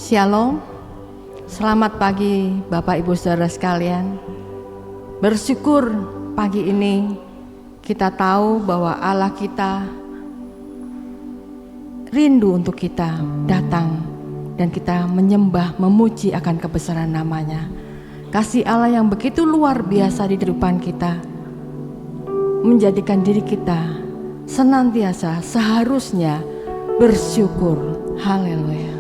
Shalom, selamat pagi Bapak Ibu Saudara sekalian. Bersyukur pagi ini kita tahu bahwa Allah kita rindu untuk kita datang dan kita menyembah, memuji akan kebesaran namanya. Kasih Allah yang begitu luar biasa di kehidupan kita menjadikan diri kita senantiasa seharusnya bersyukur. Haleluya.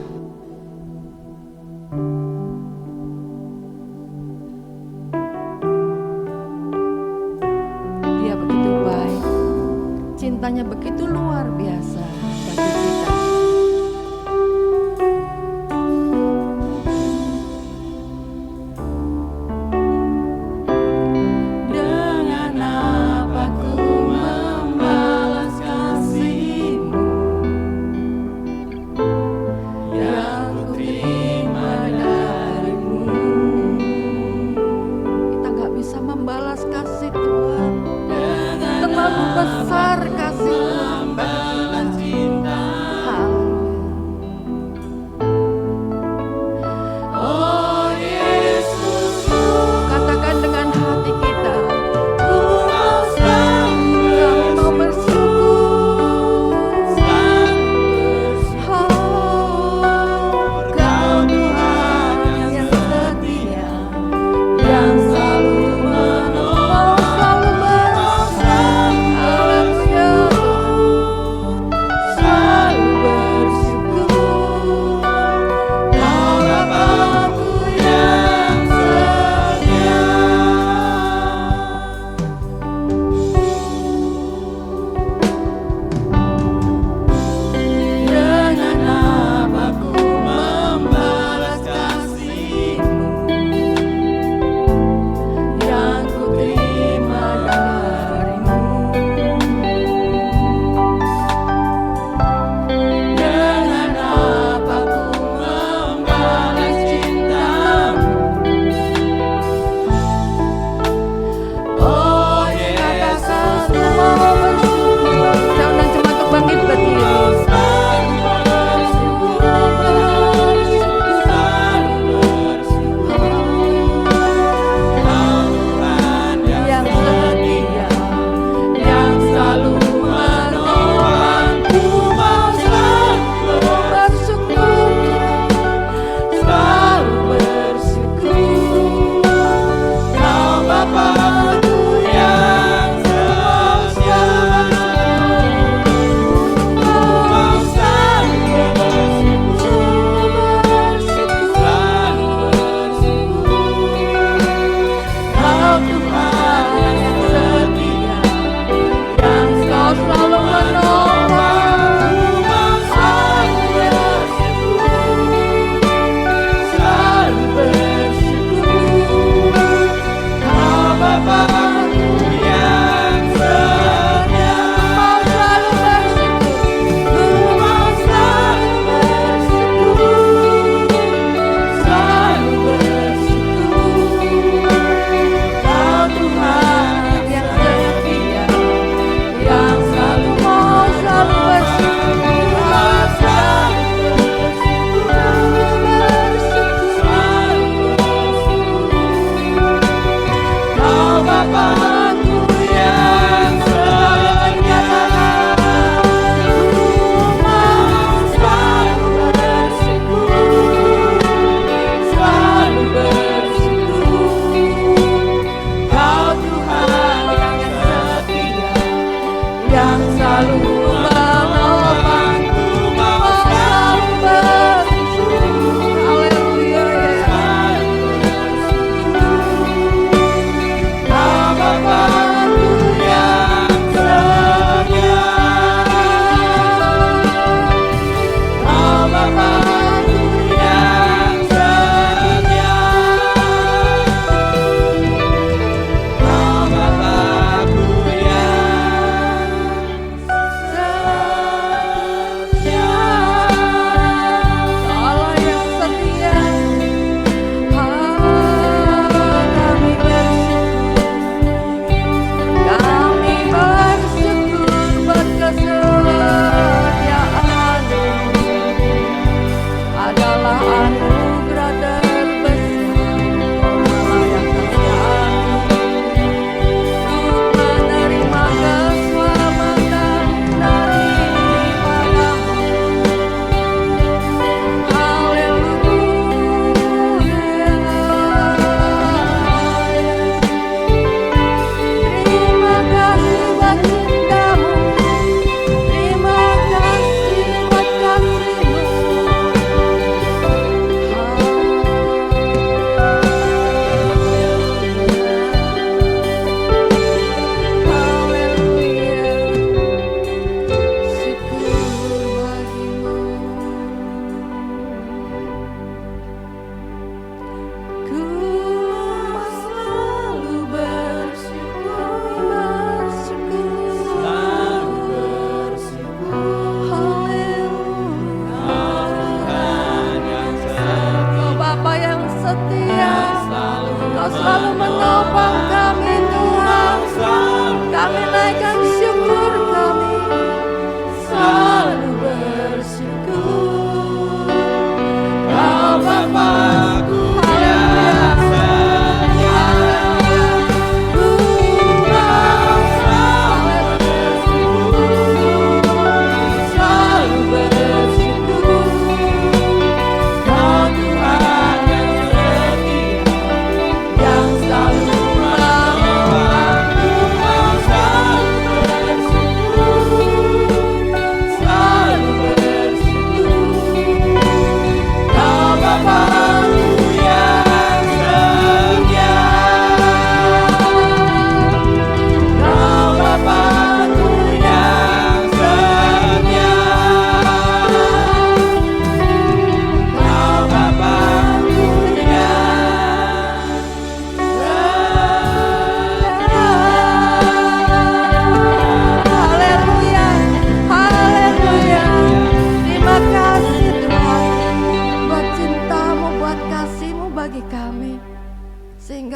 Dia begitu baik, cintanya begitu luar biasa bagi kita. Dengan apa ku membalas kasih-Mu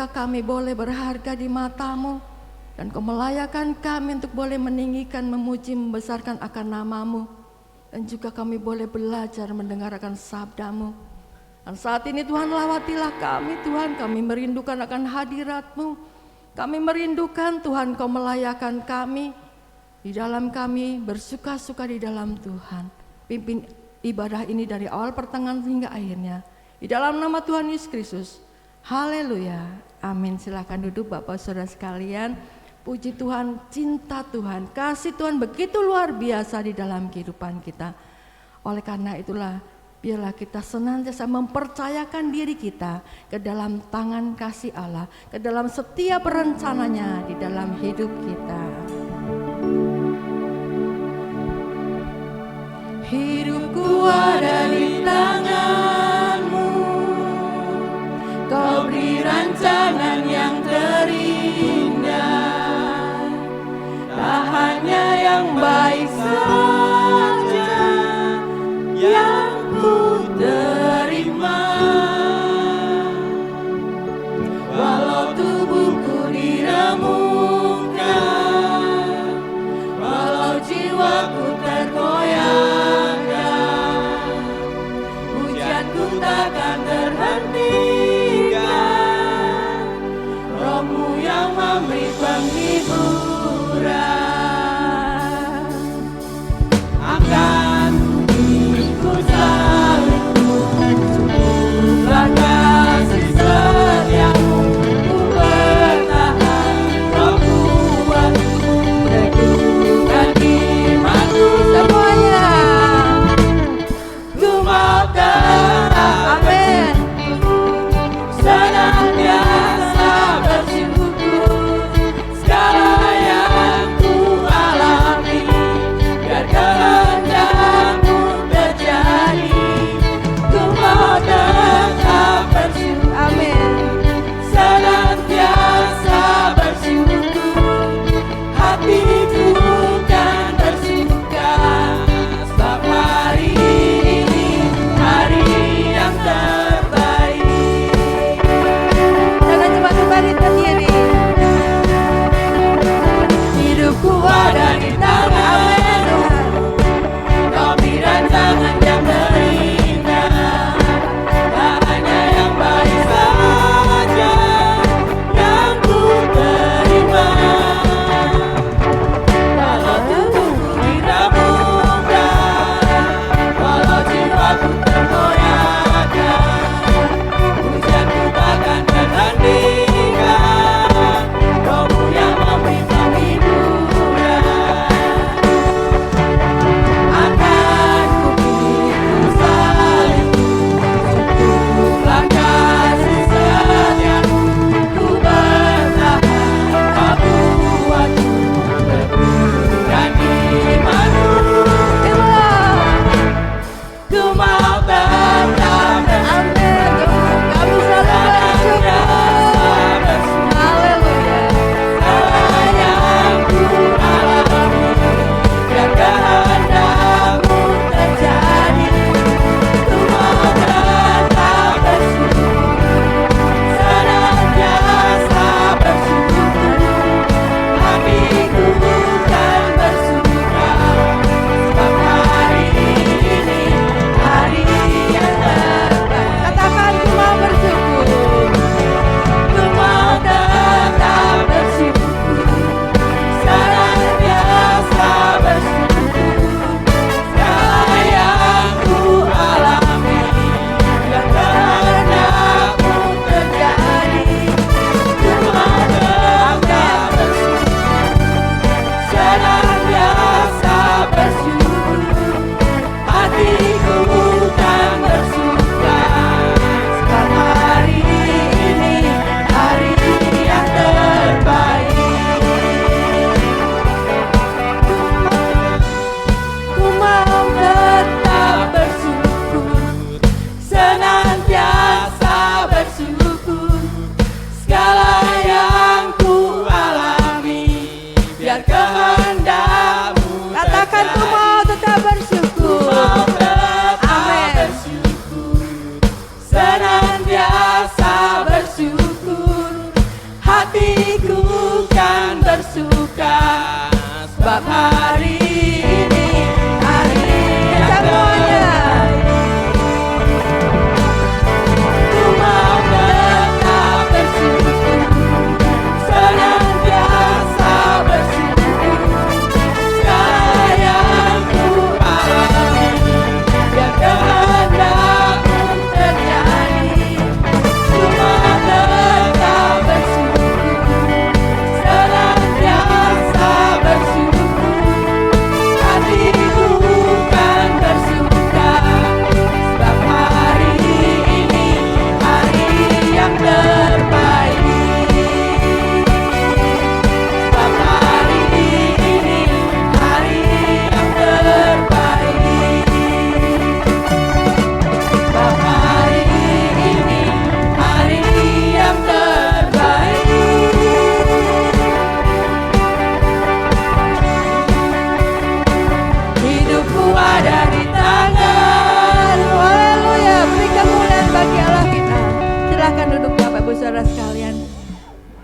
kami boleh berharga di mata-Mu, dan Kau melayakan kami untuk boleh meninggikan, memuji, membesarkan akan nama-Mu, dan juga kami boleh belajar mendengarkan sabda-Mu. Dan saat ini Tuhan, lawatilah kami Tuhan, kami merindukan akan hadirat-Mu, kami merindukan Tuhan Kau melayakan kami, di dalam kami bersuka-suka di dalam Tuhan. Pimpin ibadah ini dari awal pertengahan hingga akhirnya, di dalam nama Tuhan Yesus Kristus. Haleluya, amin. Silakan duduk Bapak Saudara sekalian. Puji Tuhan, cinta Tuhan, kasih Tuhan begitu luar biasa di dalam kehidupan kita. Oleh karena itulah, biarlah kita senantiasa mempercayakan diri kita ke dalam tangan kasih Allah, ke dalam setiap rencananya di dalam hidup kita. Hidupku ada di tangan-Mu, Kau beri rancangan yang terindah, tak hanya yang baik saja yang ku terima. Walau tubuhku diremukkan, walau jiwaku tergoyahkan, pujianku takkan terhentikan, Roh-Mu yang memberi penghiburan. Akan ikut salibmu, cukuplah kasih setiamu, ku bertahan, Roh kuatku, teguhkan imanku semuanya. Ku mau tetap, amin, senantiasa bersyukur segala yang ku alami, biar kehendak-Mu terjadi. Ku mau tetap bersyukur, amin, senantiasa bersyukur. Hatiku kan bersuka sebab hari ini hari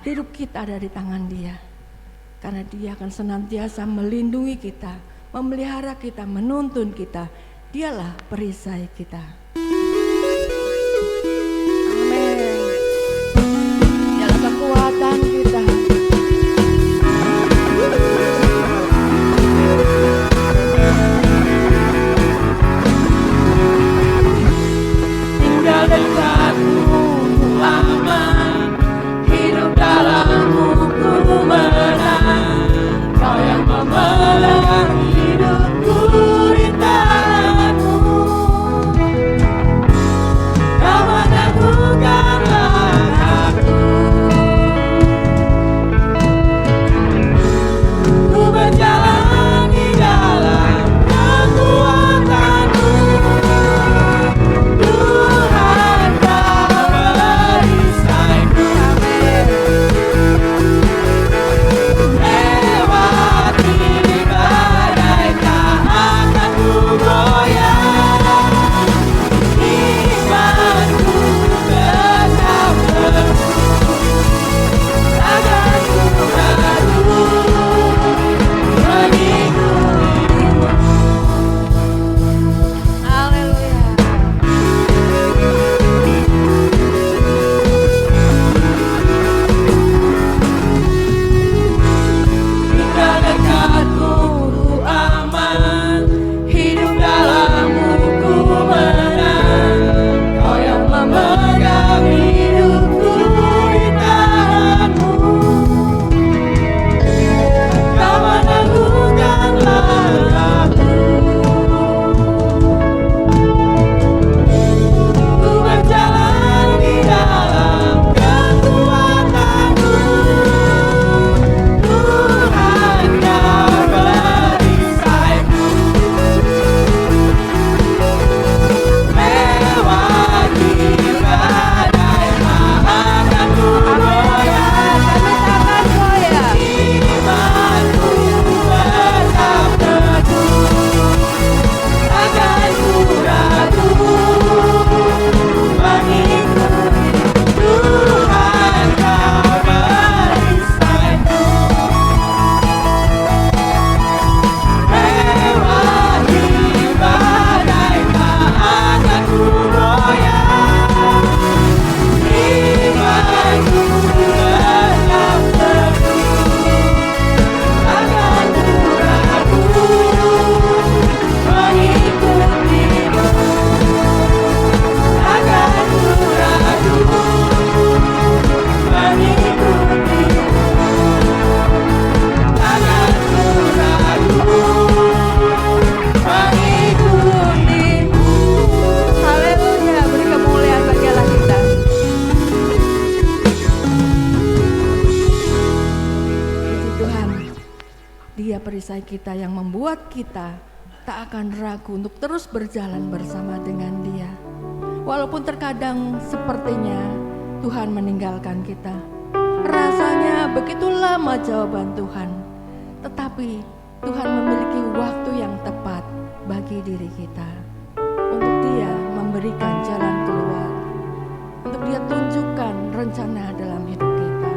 Hidup kita ada di tangan Dia. Karena Dia akan senantiasa melindungi kita, memelihara kita, menuntun kita. Dialah perisai kita. Amin. Dialah kekuatan kita. Tinggal dekatmu, ku aman. Hidup dalammu, ku menang. Kau yang memelihara hidupku di tanganmu. Kau meneguhkan langkahku. Ku berjalan di dalam kekuatan-Mu. Tuhan, Kau perisaiku. Lewati badai tak akan ku goyah. Imanku tetap teguh, takkan ku ragu mengikutimu. Haleluya. Tinggal dekatmu, ku aman. Hidup dalammu, ku menang. Kau yang memegang hidupku di tanganmu. Kau meneguhkan langkahku. Ku berjalan di dalam kekuatan-Mu. Tuhan, Kau perisaiku. Lewati badai tak akan ku goyah. Imanku tetap teguh, takkan ku ragu mengikuti. Tuhan, Kau perisaiku. Lewati badai tak akan ku goyah. Imanku tetap teguh, takkan ku ragu mengikutimu. Takkan ku ragu mengikutimu. Takkan ku ragu mengikutimu. Haleluya, beri kemuliaan bagi Allah kita. Puji Tuhan, Dia perisai kita yang membuat kita tak akan ragu untuk terus berjalan bersama dengan Dia. Walaupun terkadang sepertinya Tuhan meninggalkan kita, rasanya begitu lama jawaban Tuhan, tetapi Tuhan memiliki waktu yang tepat bagi diri kita untuk Dia memberikan jalan keluar, untuk Dia tunjukkan rencana dalam hidup kita.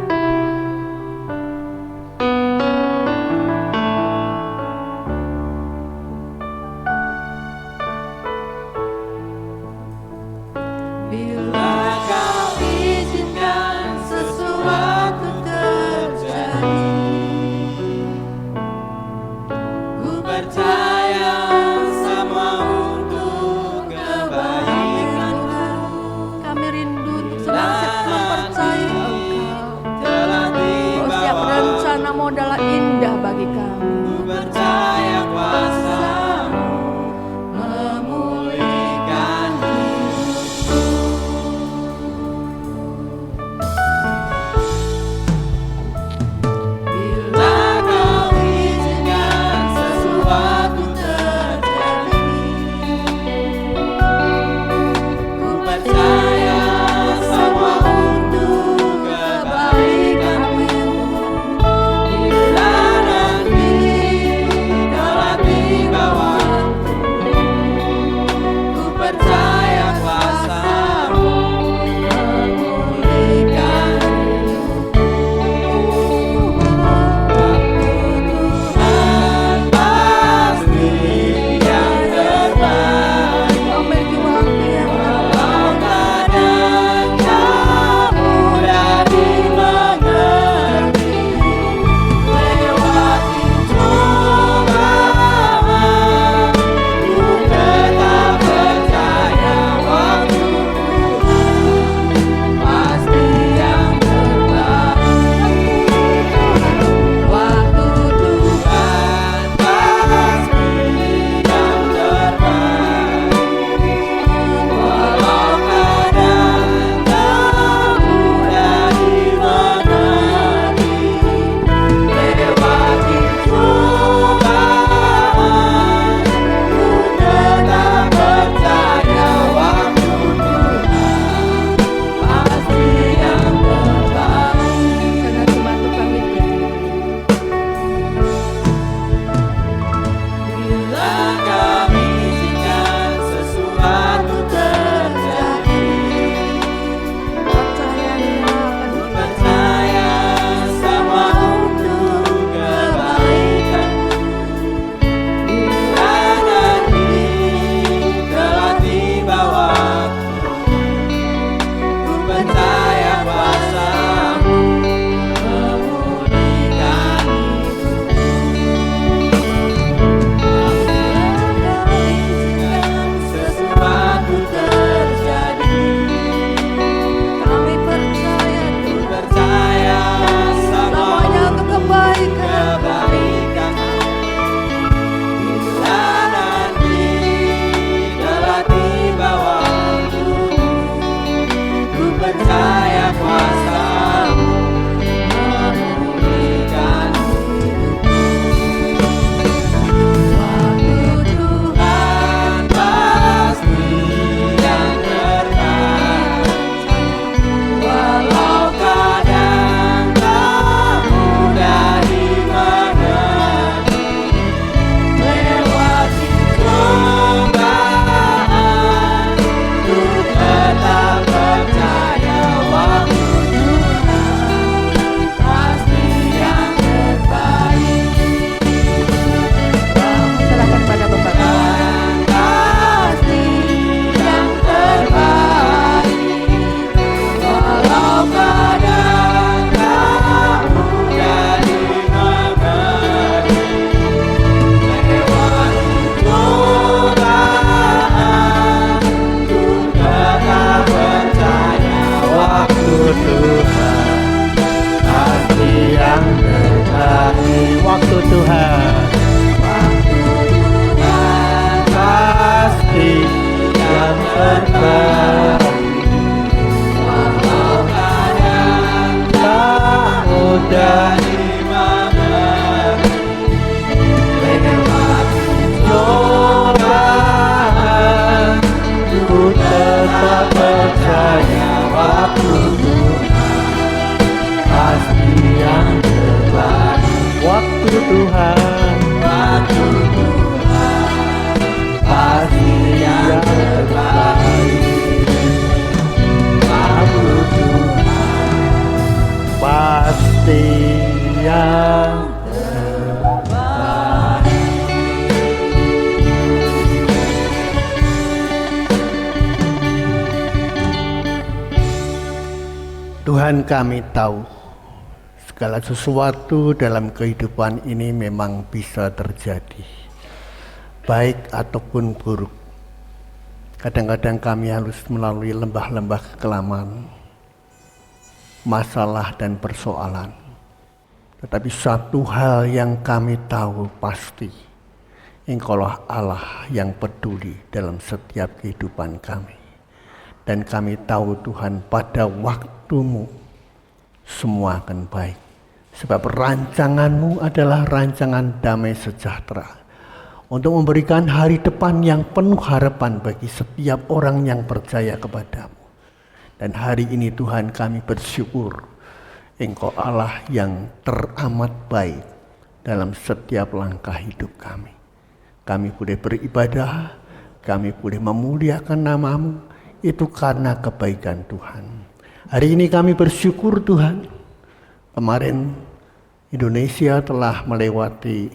Bila Kau izinkan sesuatu terjadi, ku percaya semua untuk kebaikanku. Kami rindu senantiasa mempercayai Engkau. Setiap rencana-Mu adalah indah bagi kami. Ku percaya kuasa-Mu memulihkan hidupku. Bila Kau izinkan sesuatu terjadi, ku percaya semua untuk kebaikan-Mu. Bila nanti telah tiba Tuhan, kami tahu segala sesuatu dalam kehidupan ini memang bisa terjadi, baik ataupun buruk. Kadang-kadang kami harus melalui lembah-lembah kekelaman, masalah dan persoalan. Tetapi satu hal yang kami tahu pasti, Engkaulah Allah yang peduli dalam setiap kehidupan kami. Dan kami tahu Tuhan, pada waktumu semua akan baik. Sebab rancanganmu adalah rancangan damai sejahtera. Untuk memberikan hari depan yang penuh harapan bagi setiap orang yang percaya kepadamu. Dan hari ini Tuhan, kami bersyukur Engkau Allah yang teramat baik dalam setiap langkah hidup kami. Kami boleh beribadah, kami boleh memuliakan namamu, itu karena kebaikan Tuhan. Hari ini kami bersyukur Tuhan, kemarin Indonesia telah melewati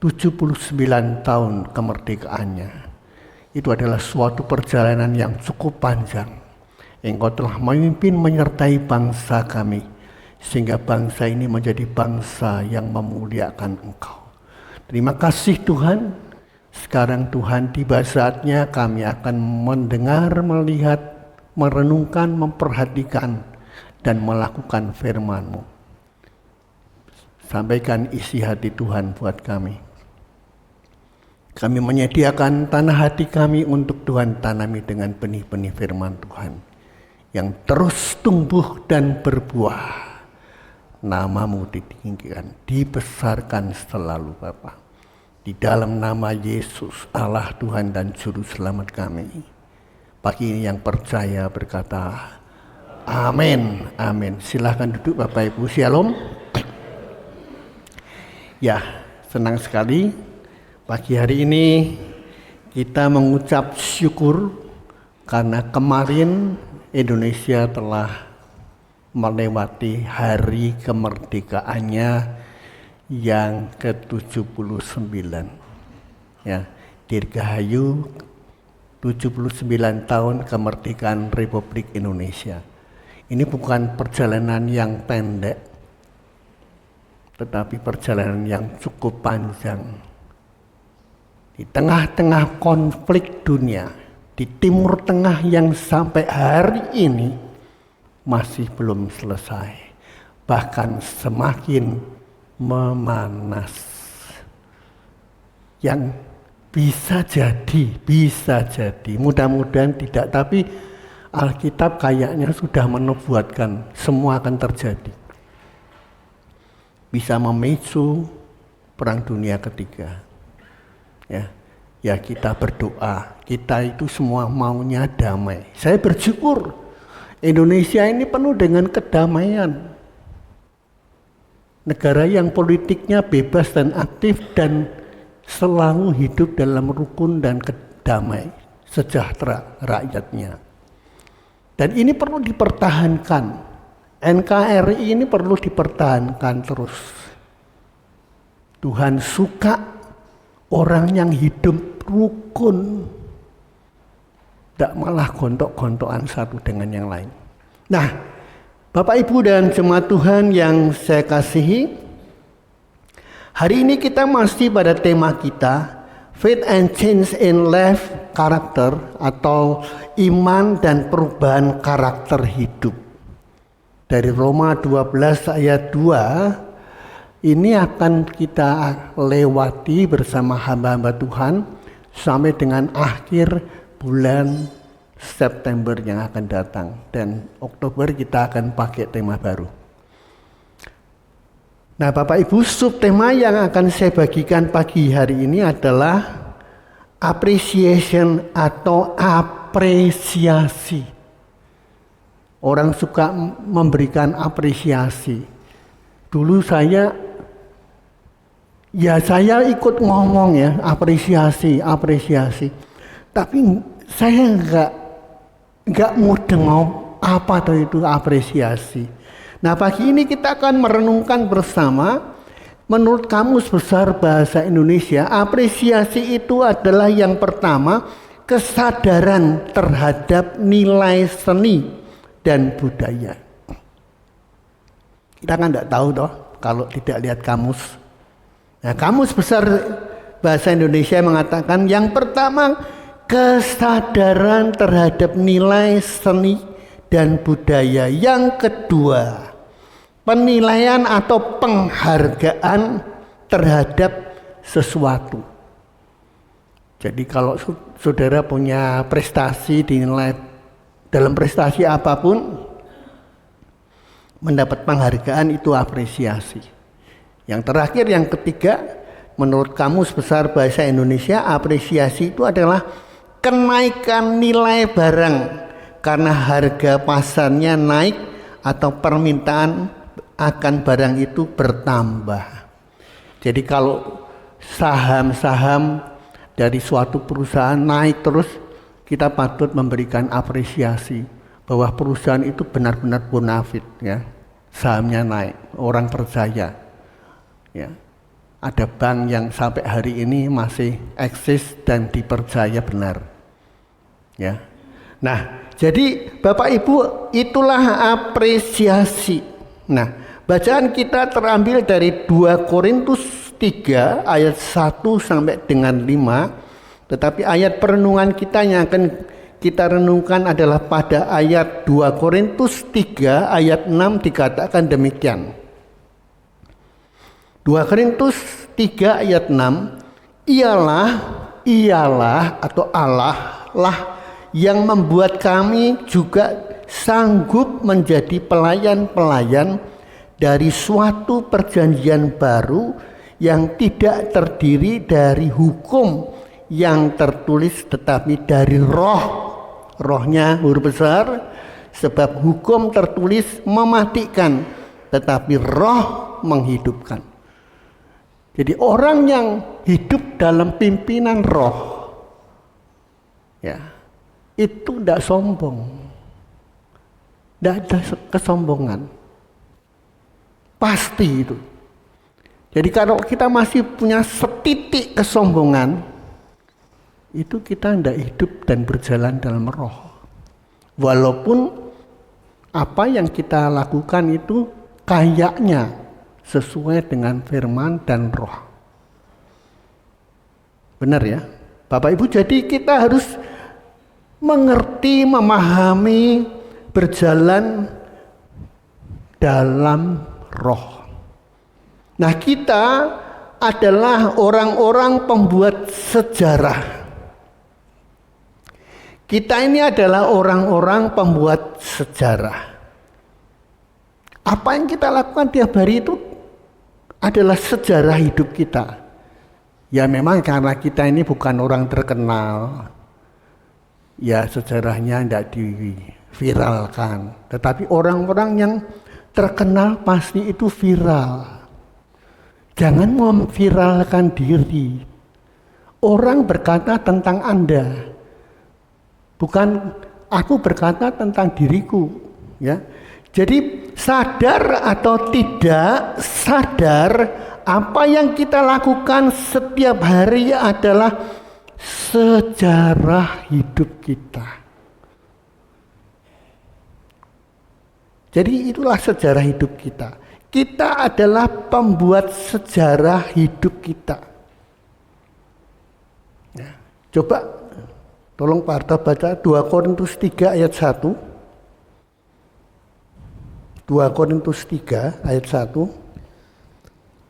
79 tahun kemerdekaannya. Itu adalah suatu perjalanan yang cukup panjang. Engkau telah memimpin menyertai bangsa kami, sehingga bangsa ini menjadi bangsa yang memuliakan Engkau. Terima kasih Tuhan. Sekarang Tuhan, tiba saatnya kami akan mendengar, melihat, merenungkan, memperhatikan, dan melakukan firman-Mu. Sampaikan isi hati Tuhan buat kami. Kami menyediakan tanah hati kami untuk Tuhan tanami dengan benih-benih firman Tuhan, yang terus tumbuh dan berbuah. Nama-Mu ditinggikan, dibesarkan selalu Bapa. Di dalam nama Yesus, Allah Tuhan dan Juru Selamat kami. Pagi ini yang percaya berkata, amin, amin. Silahkan duduk Bapak Ibu, shalom. Ya, senang sekali pagi hari ini kita mengucap syukur karena kemarin Indonesia telah melewati hari kemerdekaannya yang ke-79. Ya, Dirgahayu 79 tahun kemerdekaan Republik Indonesia. Ini bukan perjalanan yang pendek, tetapi perjalanan yang cukup panjang. Di tengah-tengah konflik dunia, di Timur Tengah yang sampai hari ini masih belum selesai, bahkan semakin memanas. Yang bisa jadi, mudah-mudahan tidak, tapi Alkitab kayaknya sudah menubuatkan semua akan terjadi. Bisa memicu perang dunia ketiga. Ya kita berdoa, kita itu semua maunya damai. Saya bersyukur Indonesia ini penuh dengan kedamaian. Negara yang politiknya bebas dan aktif dan selalu hidup dalam rukun dan damai sejahtera rakyatnya. Dan ini perlu dipertahankan. NKRI ini perlu dipertahankan terus. Tuhan suka orang yang hidup rukun, tidak malah gontok-gontokan satu dengan yang lain. Nah, Bapak Ibu dan jemaat Tuhan yang saya kasihi, hari ini kita masih pada tema kita, Faith and Change in Life Character, atau iman dan perubahan karakter hidup. Dari Roma 12 ayat 2, ini akan kita lewati bersama hamba-hamba Tuhan sampai dengan akhir bulan September yang akan datang, dan Oktober kita akan pakai tema baru. Nah Bapak Ibu, subtema yang akan saya bagikan pagi hari ini adalah appreciation atau apresiasi. Orang suka memberikan apresiasi. Dulu saya ikut ngomong ya, apresiasi. Tapi saya enggak mudeng mau apa itu apresiasi. Nah pagi ini kita akan merenungkan bersama, menurut Kamus Besar Bahasa Indonesia, apresiasi itu adalah yang pertama, kesadaran terhadap nilai seni dan budaya. Kita kan tidak tahu toh kalau tidak lihat kamus. Nah, Kamus Besar Bahasa Indonesia mengatakan yang pertama, kesadaran terhadap nilai seni dan budaya. Yang kedua, penilaian atau penghargaan terhadap sesuatu. Jadi kalau saudara punya prestasi, dinilai dalam prestasi apapun, mendapat penghargaan itu apresiasi. Yang terakhir, yang ketiga, menurut Kamus Besar Bahasa Indonesia, apresiasi itu adalah kenaikan nilai barang karena harga pasarnya naik atau permintaan akan barang itu bertambah. Jadi kalau saham-saham dari suatu perusahaan naik terus, kita patut memberikan apresiasi bahwa perusahaan itu benar-benar bonafit, ya. Sahamnya naik, orang percaya, ya. Ada bank yang sampai hari ini masih eksis dan dipercaya benar, ya. Nah, jadi Bapak Ibu, itulah apresiasi. Nah, bacaan kita terambil dari 2 Korintus 3 ayat 1 sampai dengan 5, tetapi ayat perenungan kita yang akan kita renungkan adalah pada ayat 2 Korintus 3 ayat 6, dikatakan demikian. 2 Korintus 3 ayat 6, ialah atau Allah lah yang membuat kami juga sanggup menjadi pelayan-pelayan dari suatu perjanjian baru yang tidak terdiri dari hukum yang tertulis, tetapi dari rohnya huruf besar, sebab hukum tertulis mematikan, tetapi roh menghidupkan. Jadi orang yang hidup dalam pimpinan roh, ya, itu tidak sombong, tidak ada kesombongan, pasti itu. Jadi kalau kita masih punya setitik kesombongan, itu kita tidak hidup dan berjalan dalam roh. Walaupun apa yang kita lakukan itu kayaknya sesuai dengan firman dan roh. Benar ya Bapak Ibu, jadi kita harus mengerti, memahami, berjalan dalam roh. Nah, kita adalah orang-orang pembuat sejarah. Kita ini adalah orang-orang pembuat sejarah. Apa yang kita lakukan tiap hari itu adalah sejarah hidup kita. Ya memang karena kita ini bukan orang terkenal, ya sejarahnya tidak diviralkan. Tetapi orang-orang yang terkenal pasti itu viral. Jangan memviralkan diri. Orang berkata tentang Anda, bukan aku berkata tentang diriku, ya. Jadi sadar atau tidak sadar, apa yang kita lakukan setiap hari adalah sejarah hidup kita. Jadi itulah sejarah hidup kita. Kita adalah pembuat sejarah hidup kita. Ya. Coba tolong Pak Arta baca 2 Korintus 3 ayat 1. 2 Korintus 3 ayat 1.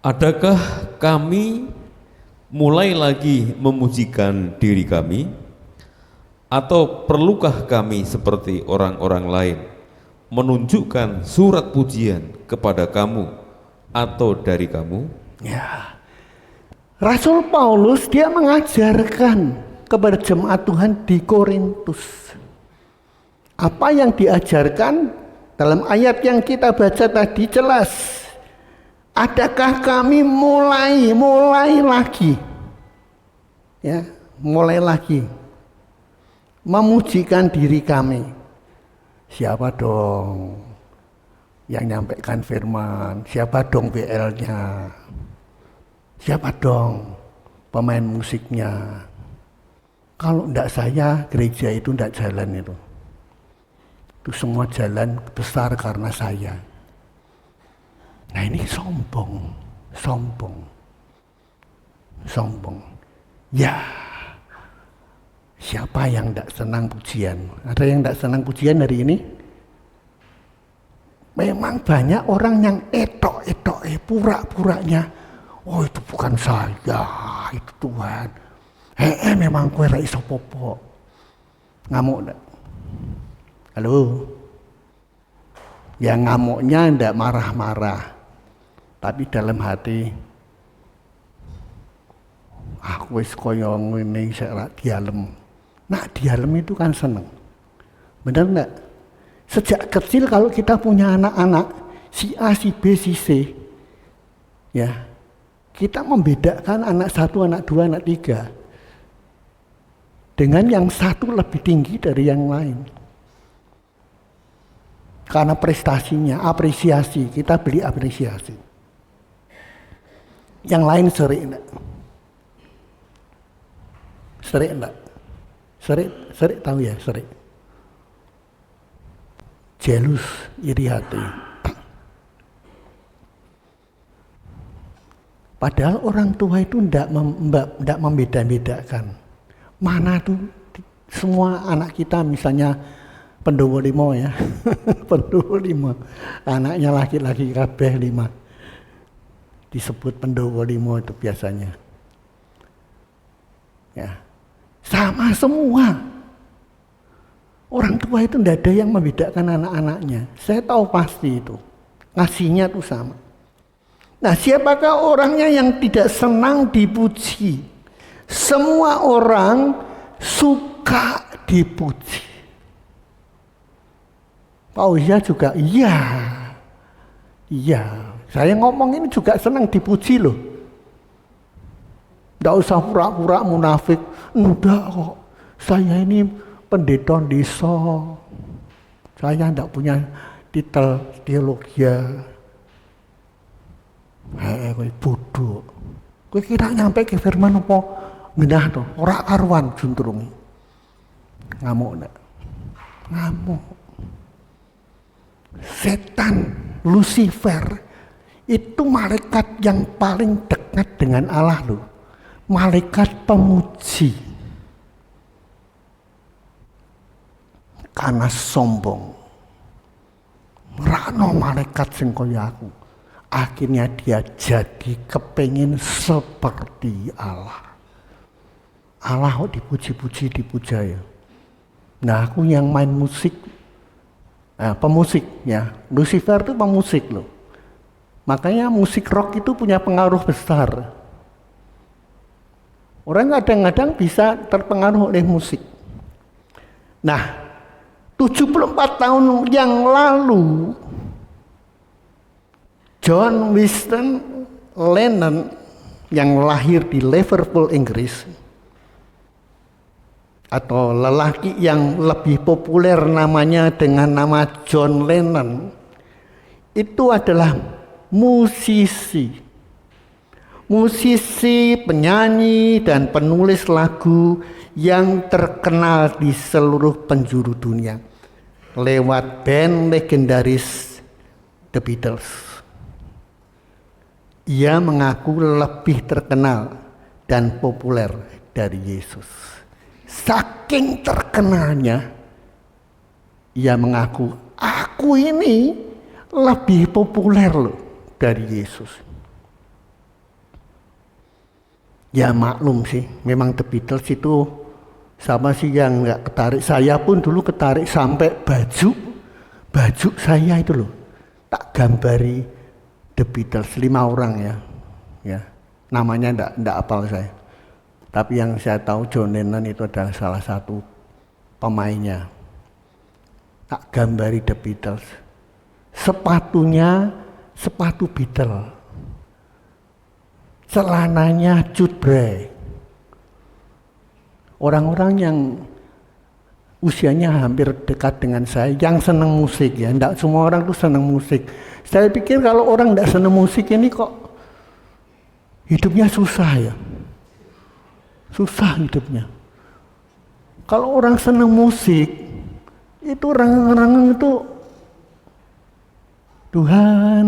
Adakah kami mulai lagi memujikan diri kami? Atau perlukah kami seperti orang-orang lain menunjukkan surat pujian kepada kamu atau dari kamu? Ya. Rasul Paulus dia mengajarkan kepada jemaat Tuhan di Korintus. Apa yang diajarkan dalam ayat yang kita baca tadi jelas. Adakah kami mulai lagi, ya, mulai lagi memujikan diri kami? Siapa dong yang nyampaikan firman? Siapa dong WL-nya? Siapa dong pemain musiknya? Kalau tidak saya, gereja itu tidak jalan itu. Itu semua jalan besar karena saya. Nah ini sombong. Ya, siapa yang tidak senang pujian? Ada yang tidak senang pujian hari ini? Memang banyak orang yang pura-puranya. Oh itu bukan saya, itu Tuhan. Memang kowe ra iso popo. Ngamuk enggak? Halo? Ya ngamuknya enggak marah-marah. Tapi dalam hati, aku wis koyo ngene sik ra dialem. Nah dialem itu kan seneng. Bener enggak? Sejak kecil kalau kita punya anak-anak, si A, si B, si C, ya, kita membedakan anak 1, anak 2, anak 3 dengan yang satu lebih tinggi dari yang lain. Karena prestasinya, apresiasi, kita beli apresiasi. Yang lain serik enggak? Serik enggak? Serik tahu ya, serik. Jealous, iri hati. Padahal orang tua itu tidak membeda-bedakan. Mana tuh semua anak kita, misalnya Pendowo 5 ya. Pendowo 5. Anaknya laki-laki kabeh 5. Disebut Pendowo 5 itu biasanya. Ya. Sama semua. Orang tua itu tidak ada yang membedakan anak-anaknya. Saya tahu pasti itu. Ngasihnya tuh sama. Nah, siapakah orangnya yang tidak senang dipuji? Semua orang suka dipuji. Pausya juga, iya. Saya ngomong ini juga senang dipuji loh. Tidak usah pura-pura munafik. Enggak kok. Saya ini pendeta desa. Saya tidak punya titel teologi. Kowe bodoh. Kowe kira nyampe ke firman apa genah to? Ora karuan juntrungi. Ngamuk ndak? Ngamuk. Setan, Lucifer itu malaikat yang paling dekat dengan Allah loh. Malaikat pemuji. Karena sombong. Rano malaikat sing kaya aku. Akhirnya dia jadi kepengin seperti Allah. Allah kok dipuji-puji, dipuja ya. Nah aku yang main musik, pemusik ya. Lucifer itu pemusik loh. Makanya musik rock itu punya pengaruh besar. Orang kadang-kadang bisa terpengaruh oleh musik. Nah, 74 tahun yang lalu, John Winston Lennon yang lahir di Liverpool, Inggris, atau lelaki yang lebih populer namanya dengan nama John Lennon, itu adalah musisi, penyanyi, dan penulis lagu yang terkenal di seluruh penjuru dunia lewat band legendaris The Beatles. Ia mengaku lebih terkenal dan populer dari Yesus. Saking terkenalnya, ia mengaku, aku ini lebih populer loh dari Yesus. Ya maklum sih, memang The Beatles itu sama sih yang nggak ketarik. Saya pun dulu ketarik sampai baju saya itu loh, tak gambari The Beatles 5 orang ya, namanya ndak apal saya. Tapi yang saya tahu John Lennon itu adalah salah satu pemainnya. Tak gambari The Beatles. Sepatunya sepatu Beatles. Celananya Cutbray. Orang-orang yang usianya hampir dekat dengan saya, yang senang musik ya, tidak semua orang tuh senang musik. Saya pikir kalau orang tidak senang musik ini kok hidupnya susah ya. Susah hidupnya. Kalau orang senang musik, itu orang-orang itu, Tuhan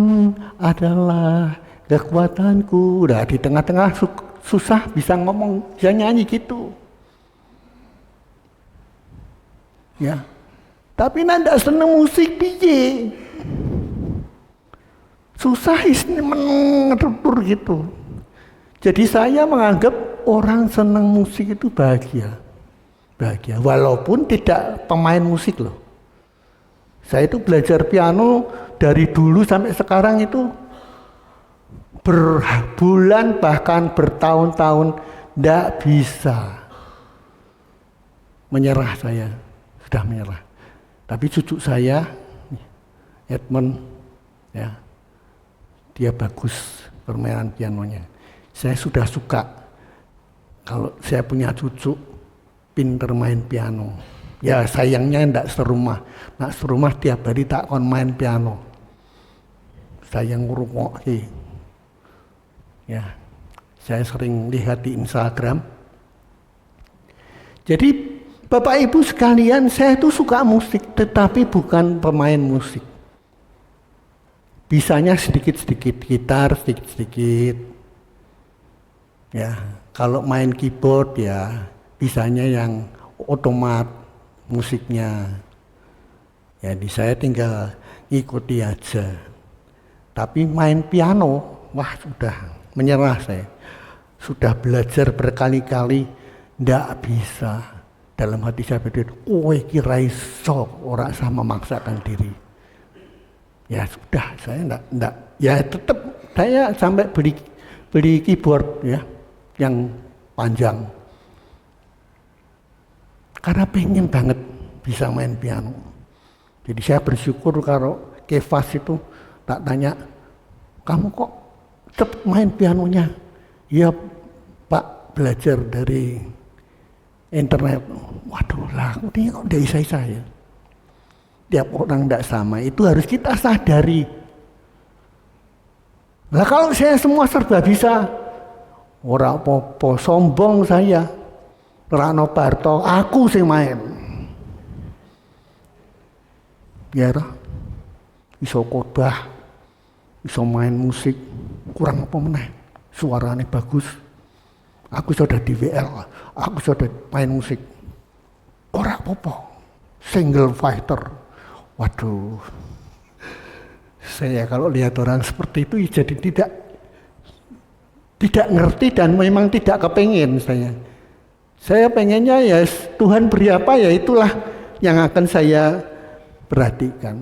adalah kekuatanku. Udah di tengah-tengah susah bisa ngomong, bisa nyanyi gitu. Ya. Tapi nanda seneng musik piye. Susah mengetur gitu. Jadi saya menganggap orang seneng musik itu bahagia. Bahagia, walaupun tidak pemain musik loh. Saya itu belajar piano dari dulu sampai sekarang itu berbulan bahkan bertahun-tahun tidak bisa menyerah. Saya sudah menyerah. Tapi cucu saya Edmund, ya, dia bagus permainan pianonya. Saya sudah suka kalau saya punya cucu pinter main piano. Ya sayangnya enggak serumah. Nak serumah tiap hari tak kon main piano. Saya ngrungokke. Ya. Saya sering lihat di Instagram. Jadi Bapak Ibu sekalian, saya itu suka musik tetapi bukan pemain musik. Bisanya sedikit-sedikit gitar, sedikit-sedikit. Ya, kalau main keyboard ya bisanya yang otomat musiknya. Ya, di saya tinggal ngikuti aja. Tapi main piano, wah sudah menyerah saya. Sudah belajar berkali-kali, ndak bisa. Dalam hati saya berpikir, kowe kira iso, ora sama memaksakan diri. Ya sudah, saya ndak. Ya tetap saya sampai beli keyboard ya, yang panjang. Karena pengen banget bisa main piano. Jadi saya bersyukur kalau Kefas itu tak tanya, kamu kok cepet main pianonya? Ya Pak, belajar dari internet. Waduh lah, ini kok dari saya. Tiap orang tidak sama, itu harus kita sadari. Lah kalau saya semua serba bisa, ora apa-apa, sombong saya. Rano Barto, aku sing main. Ya roh, iso khotbah, iso main musik, kurang apa meneh. Suaranya bagus. Aku sudah di WL, aku sudah main musik. Ora apa-apa, single fighter. Waduh, saya kalau lihat orang seperti itu jadi tidak ngerti dan memang tidak kepengin saya. Saya pengennya ya Tuhan beri apa ya itulah yang akan saya perhatikan.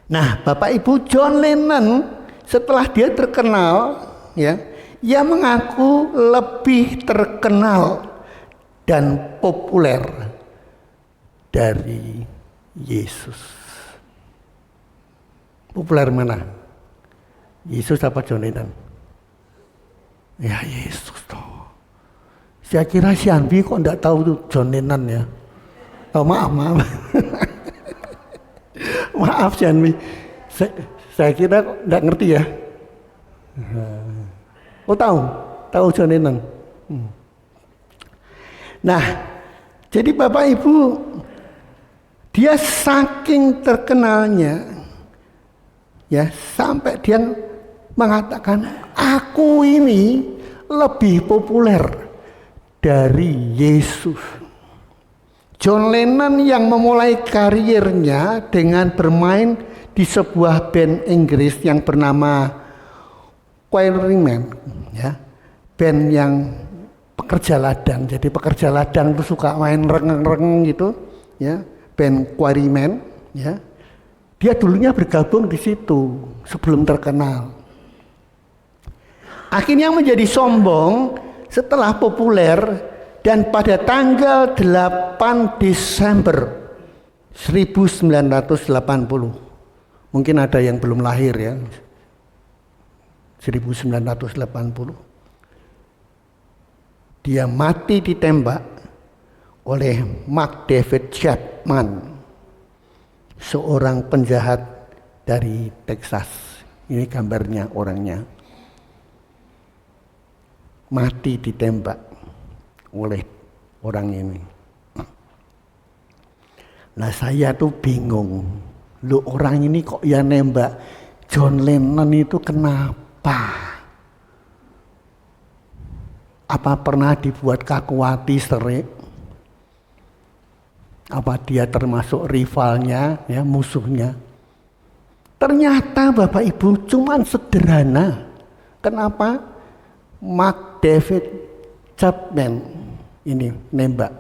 Nah, Bapak Ibu, John Lennon setelah dia terkenal, ya, ia mengaku lebih terkenal dan populer dari Yesus. Populer mana? Yesus apa John Lennon? Ya Yesus toh. Saya kira si Anbi kok enggak tahu tuh John Lennon ya. Oh maaf. Maaf si Anbi. Saya kira kok enggak ngerti ya. Oh tahu John Lennon. Nah, jadi Bapak Ibu, dia saking terkenalnya, ya sampai dia mengatakan, aku ini lebih populer dari Yesus. John Lennon yang memulai karirnya dengan bermain di sebuah band Inggris yang bernama Quarrymen, ya, band yang pekerja ladang. Jadi pekerja ladang itu suka main reng-reng gitu, ya, band Quarrymen, ya. Dia dulunya bergabung di situ sebelum terkenal. Akhirnya menjadi sombong setelah populer dan pada tanggal 8 Desember 1980. Mungkin ada yang belum lahir ya. 1980. Dia mati ditembak oleh Mark David Chapman, seorang penjahat dari Texas. Ini gambarnya orangnya. Mati ditembak oleh orang ini. Nah saya tuh bingung. Loh orang ini kok ya nembak John Lennon itu kenapa? Apa pernah dibuat kaku hati serik? Apa dia termasuk rivalnya, ya, musuhnya? Ternyata Bapak Ibu cuman sederhana. Kenapa? Mark David Chapman ini nembak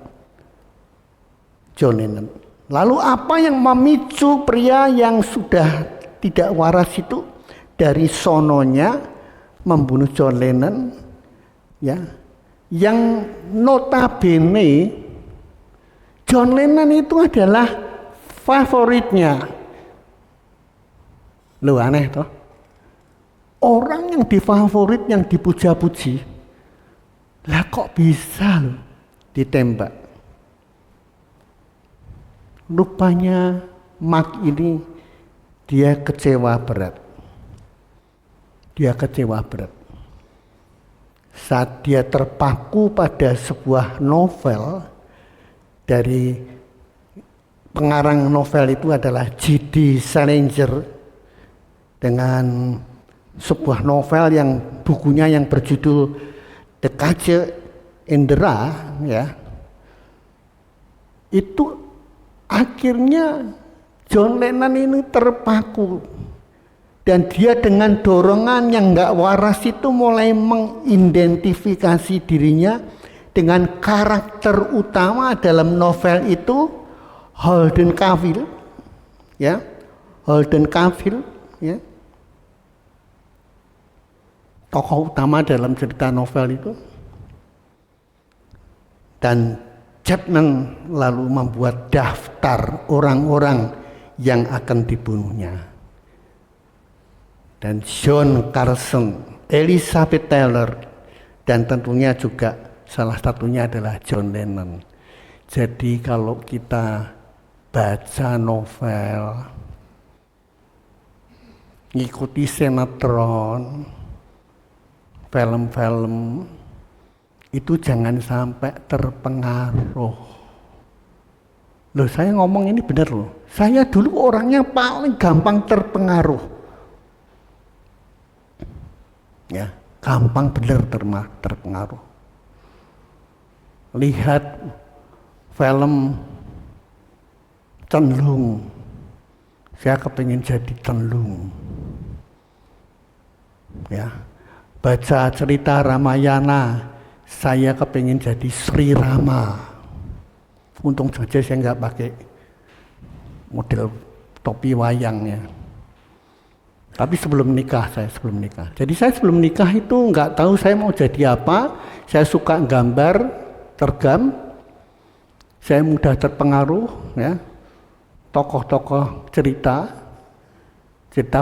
John Lennon. Lalu apa yang memicu pria yang sudah tidak waras itu dari sononya membunuh John Lennon, ya, yang notabene John Lennon itu adalah favoritnya. Loh, aneh toh? Orang yang difavorit, yang dipuja-puji, lah kok bisa loh ditembak? Rupanya Mark ini dia kecewa berat. Dia kecewa berat. Saat dia terpaku pada sebuah novel dari pengarang novel itu adalah J.D. Salinger dengan sebuah novel yang bukunya yang berjudul The Cage in the Ra, ya. Itu akhirnya John Lennon ini terpaku dan dia dengan dorongan yang nggak waras itu mulai mengidentifikasi dirinya dengan karakter utama dalam novel itu, Holden Cavill, ya, Holden Cavill, ya, tokoh utama dalam cerita novel itu. Dan Chapman lalu membuat daftar orang-orang yang akan dibunuhnya. Dan John Carson, Elizabeth Taylor, dan tentunya juga salah satunya adalah John Lennon. Jadi kalau kita baca novel, ngikuti sinetron, film-film, itu jangan sampai terpengaruh. Loh, saya ngomong ini benar loh. Saya dulu orangnya paling gampang terpengaruh. Ya, gampang benar terpengaruh. Lihat film Cenlung, saya kepingin jadi Cenlung. Ya, baca cerita Ramayana, saya kepingin jadi Sri Rama. Untung saja saya nggak pakai model topi wayangnya. Tapi sebelum nikah. Jadi saya sebelum nikah itu nggak tahu saya mau jadi apa. Saya suka gambar, tergam. Saya mudah terpengaruh, ya. Tokoh-tokoh cerita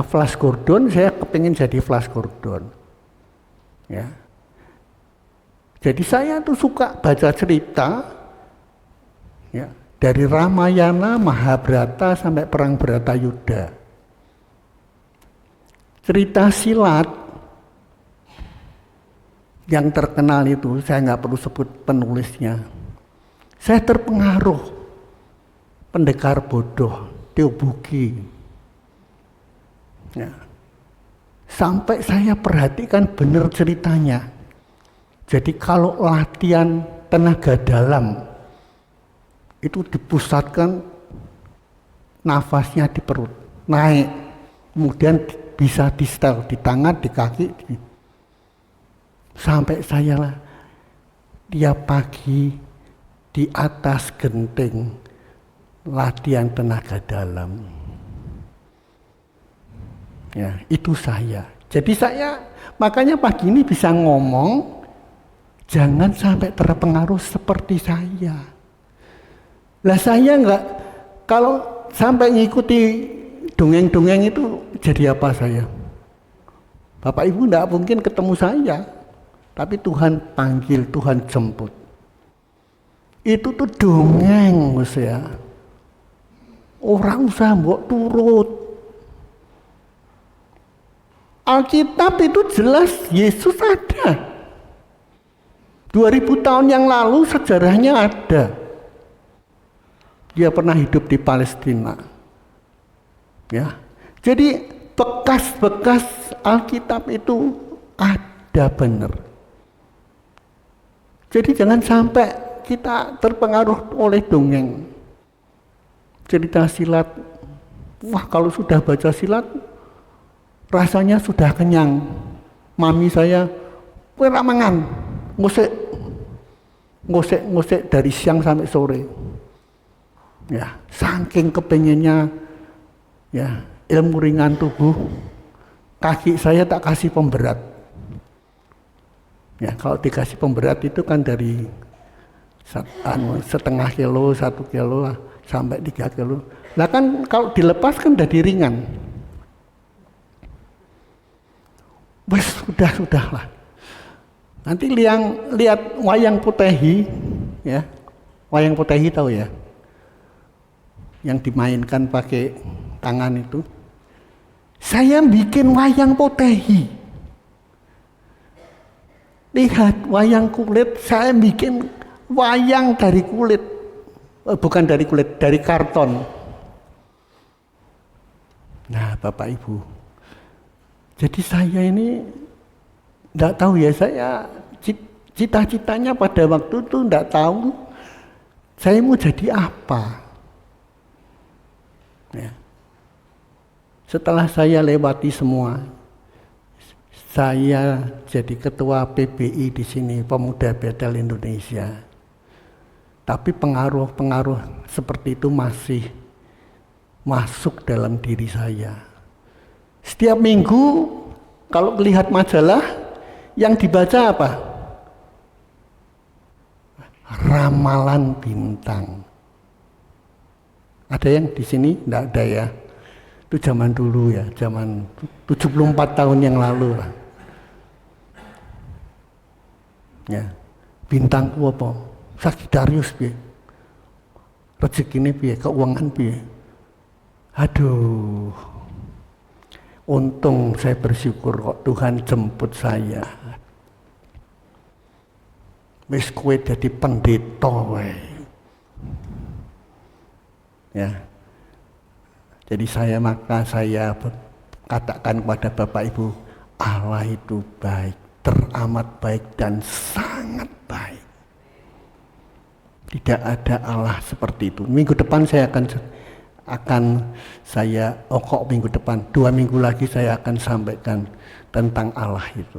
Flash Gordon, saya kepingin jadi Flash Gordon, ya. Jadi saya tuh suka baca cerita, ya, dari Ramayana, Mahabharata sampai Perang Bharatayuddha. Cerita silat yang terkenal itu, saya nggak perlu sebut penulisnya. Saya terpengaruh Pendekar Bodoh, Tio Buki. Ya. Sampai saya perhatikan benar ceritanya. Jadi kalau latihan tenaga dalam itu dipusatkan nafasnya di perut, naik, kemudian bisa di setel di tangan, di kaki. Sampai saya lah tiap pagi di atas genting latihan tenaga dalam. Ya, itu saya. Jadi saya makanya pagi ini bisa ngomong, jangan sampai terpengaruh seperti saya. Lah saya enggak, kalau sampai ngikuti dongeng-dongeng itu jadi apa saya? Bapak Ibu enggak mungkin ketemu saya, tapi Tuhan panggil, Tuhan jemput. Itu tuh dongeng, Mas ya. Orang usah mbok turut. Alkitab itu jelas Yesus ada. 2000 tahun yang lalu sejarahnya ada. Dia pernah hidup di Palestina. Ya. Jadi bekas-bekas Alkitab itu ada benar. Jadi jangan sampai kita terpengaruh oleh dongeng. Cerita silat, wah kalau sudah baca silat, rasanya sudah kenyang. Mami saya, kowe ra mangan, ngosek dari siang sampai sore. Ya, saking kepengennya ya ilmu ringan tubuh, kaki saya tak kasih pemberat. Ya, kalau dikasih pemberat itu kan dari setengah kilo, 1 kilo sampai 3 kilo. Nah kan kalau dilepas kan jadi ringan. Wes sudahlah. Nanti lihat wayang Potehi, ya. Wayang Potehi tahu ya? Yang dimainkan pakai tangan itu. Saya bikin wayang Potehi. Lihat wayang kulit, saya bikin wayang dari kulit. Bukan dari kulit, dari karton. Nah, Bapak Ibu. Jadi saya ini enggak tahu ya, saya cita-citanya pada waktu itu enggak tahu saya mau jadi apa. Ya. Setelah saya lewati semua, saya jadi ketua PBI di sini, Pemuda Betel Indonesia. Tapi pengaruh-pengaruh seperti itu masih masuk dalam diri saya. Setiap minggu kalau melihat majalah, yang dibaca apa? Ramalan bintang. Ada yang di sini? Tidak ada ya. Itu zaman dulu ya, zaman 74 tahun yang lalu lah. Ya. Bintangku apa? Sagittarius piye? Rezekine piye? Keuangan piye? Aduh. Untung saya bersyukur kok Tuhan jemput saya. Wis kowe dadi pendeta wae. Ya. Jadi saya katakan kepada Bapak Ibu, Allah itu baik, teramat baik dan sangat baik. Tidak ada Allah seperti itu. Minggu depan saya minggu depan 2 minggu lagi saya akan sampaikan tentang Allah itu.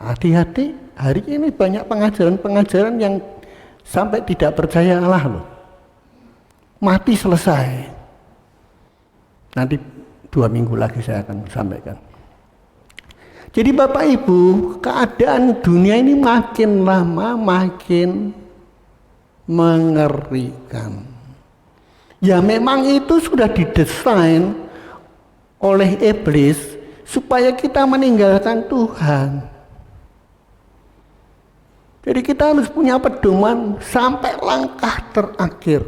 Hati-hati, hari ini banyak pengajaran yang sampai tidak percaya Allah loh. Mati selesai. Nanti 2 minggu lagi saya akan sampaikan. Jadi Bapak Ibu, keadaan dunia ini makin lama makin mengerikan. Ya memang itu sudah didesain oleh iblis supaya kita meninggalkan Tuhan. Jadi kita harus punya pedoman sampai langkah terakhir.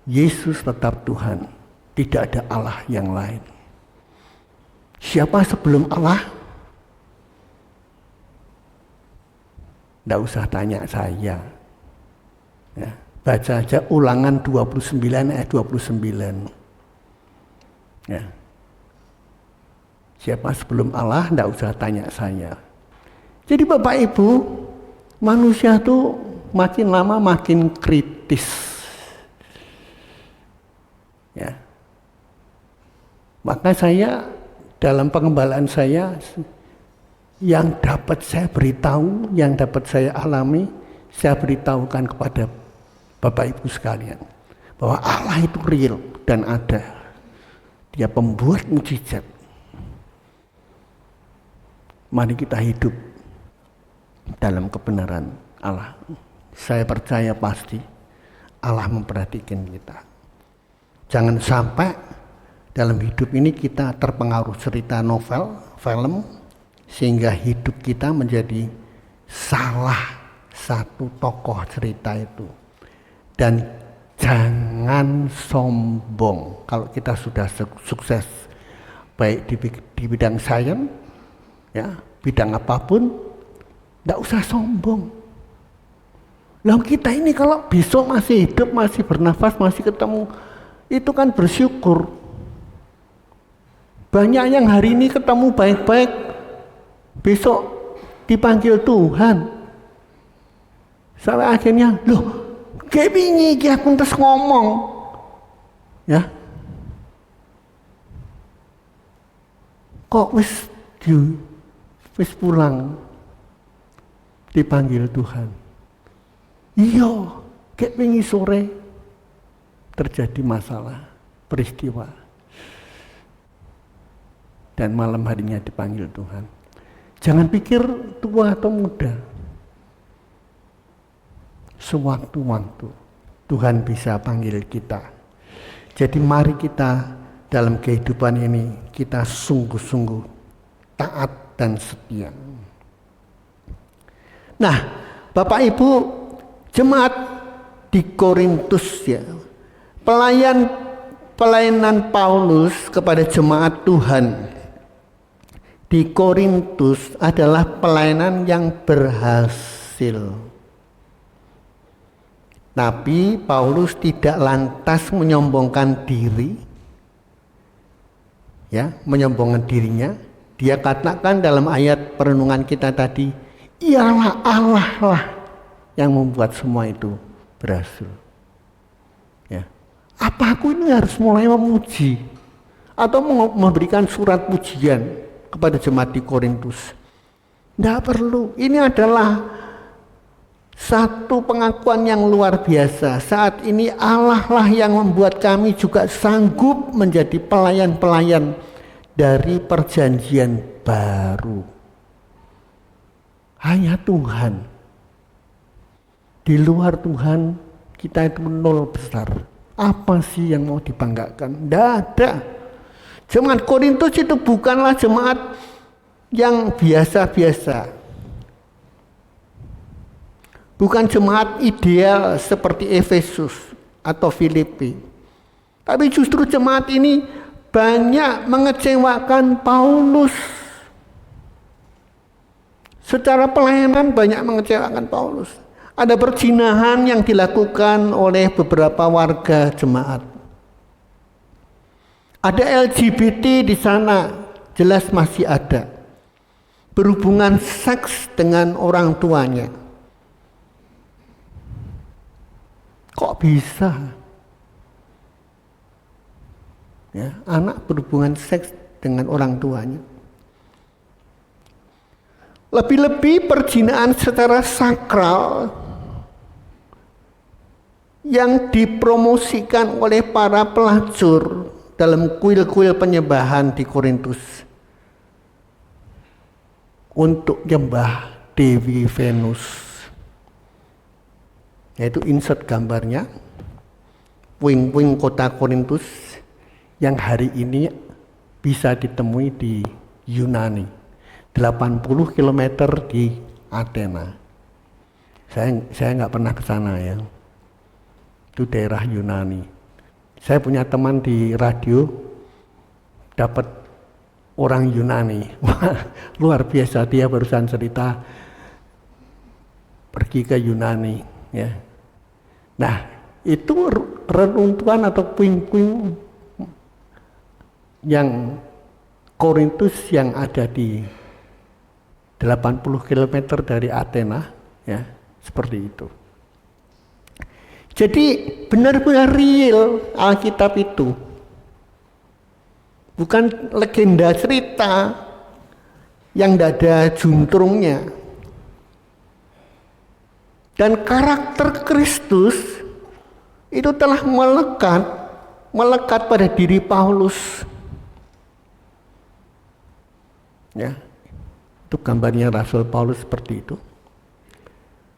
Yesus tetap Tuhan, tidak ada Allah yang lain. Siapa sebelum Allah? Tidak usah tanya saya. Ya. Baca aja Ulangan 29 ayat 29. Ya. Siapa sebelum Allah, tidak usah tanya saya. Jadi Bapak Ibu, manusia itu makin lama makin kritis. Ya. Maka saya dalam pengembalaan saya, yang dapat saya beritahu, yang dapat saya alami, saya beritahukan kepada Bapak Ibu sekalian, bahwa Allah itu real dan ada. Dia pembuat mukjizat. Mari kita hidup dalam kebenaran Allah. Saya percaya pasti Allah memperhatikan kita. Jangan sampai dalam hidup ini kita terpengaruh cerita novel, film, sehingga hidup kita menjadi salah satu tokoh cerita itu. Dan jangan sombong kalau kita sudah sukses baik di bidang sains, ya, bidang apapun, tidak usah sombong. Lalu kita ini kalau besok masih hidup, masih bernafas, masih ketemu, itu kan bersyukur. Banyak yang hari ini ketemu baik-baik, besok dipanggil Tuhan. Sampai akhirnya, loh, kayak bingi iki aku terus ngomong. Ya. Kok wis pulang dipanggil Tuhan. Iya, kayak wingi sore terjadi masalah, peristiwa. Dan malam harinya dipanggil Tuhan. Jangan pikir tua atau muda. Sewaktu-waktu Tuhan bisa panggil kita. Jadi mari kita dalam kehidupan ini kita sungguh-sungguh taat dan setia. Nah, Bapak Ibu, jemaat di Korintus ya, pelayanan Paulus kepada jemaat Tuhan di Korintus adalah pelayanan yang berhasil. Tapi Paulus tidak lantas menyombongkan diri, ya, menyombongkan dirinya. Dia katakan dalam ayat perenungan kita tadi, ialah Allah lah yang membuat semua itu berhasil. Ya. Apa aku ini harus mulai memuji atau memberikan surat pujian kepada jemaat di Korintus? Tidak perlu. Ini adalah satu pengakuan yang luar biasa. Saat ini Allah lah yang membuat kami juga sanggup menjadi pelayan-pelayan dari perjanjian baru. Hanya Tuhan. Di luar Tuhan kita itu nol besar. Apa sih yang mau dibanggakan? Tidak ada. Jemaat Korintus itu bukanlah jemaat yang biasa-biasa. Bukan jemaat ideal seperti Efesus atau Filipi. Tapi justru jemaat ini banyak mengecewakan Paulus. Secara pelayanan banyak mengecewakan Paulus. Ada perzinahan yang dilakukan oleh beberapa warga jemaat. Ada LGBT di sana, jelas masih ada. Berhubungan seks dengan orang tuanya. Kok bisa? Ya, anak berhubungan seks dengan orang tuanya. Lebih-lebih perzinahan secara sakral yang dipromosikan oleh para pelacur dalam kuil-kuil penyembahan di Korintus untuk nyembah Dewi Venus. Yaitu insert gambarnya, puing-puing kota Korintus yang hari ini bisa ditemui di Yunani, 80 km di Athena. Saya nggak pernah ke sana ya, itu daerah Yunani. Saya punya teman di radio, dapat orang Yunani, wah luar biasa, dia barusan cerita pergi ke Yunani ya. Nah, itu reruntuhan atau puing-puing yang Korintus yang ada di 80 km dari Athena ya, seperti itu. Jadi benar-benar real Alkitab itu. Bukan legenda cerita yang tidak ada juntrungnya. Dan karakter Kristus itu telah melekat pada diri Paulus. Ya, itu gambarnya Rasul Paulus seperti itu.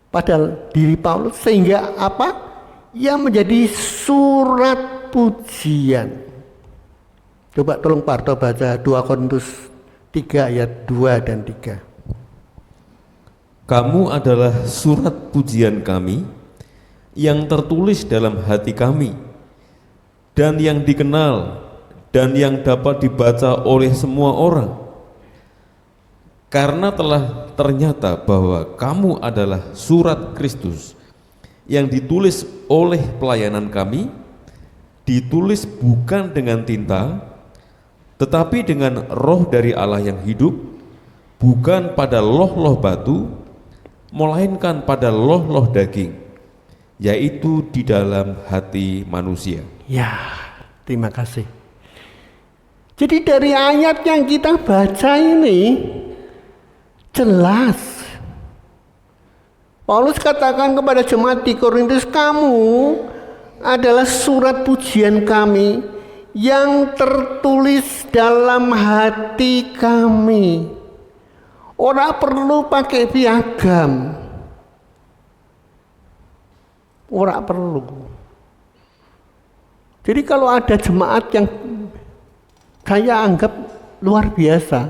Padahal diri Paulus sehingga apa? Ia menjadi surat pujian. Coba tolong Parto baca 2 Korintus 3 ayat 2 dan 3. Kamu adalah surat pujian kami yang tertulis dalam hati kami dan yang dikenal dan yang dapat dibaca oleh semua orang. Karena telah ternyata bahwa kamu adalah surat Kristus yang ditulis oleh pelayanan kami, ditulis bukan dengan tinta, tetapi dengan roh dari Allah yang hidup, bukan pada loh-loh batu, melainkan pada loh-loh daging, yaitu di dalam hati manusia. Ya, terima kasih. Jadi dari ayat yang kita baca ini jelas Paulus katakan kepada jemaat di Korintus, kamu adalah surat pujian kami yang tertulis dalam hati kami. Ora perlu pakai piagam. Ora perlu. Jadi kalau ada jemaat yang saya anggap luar biasa,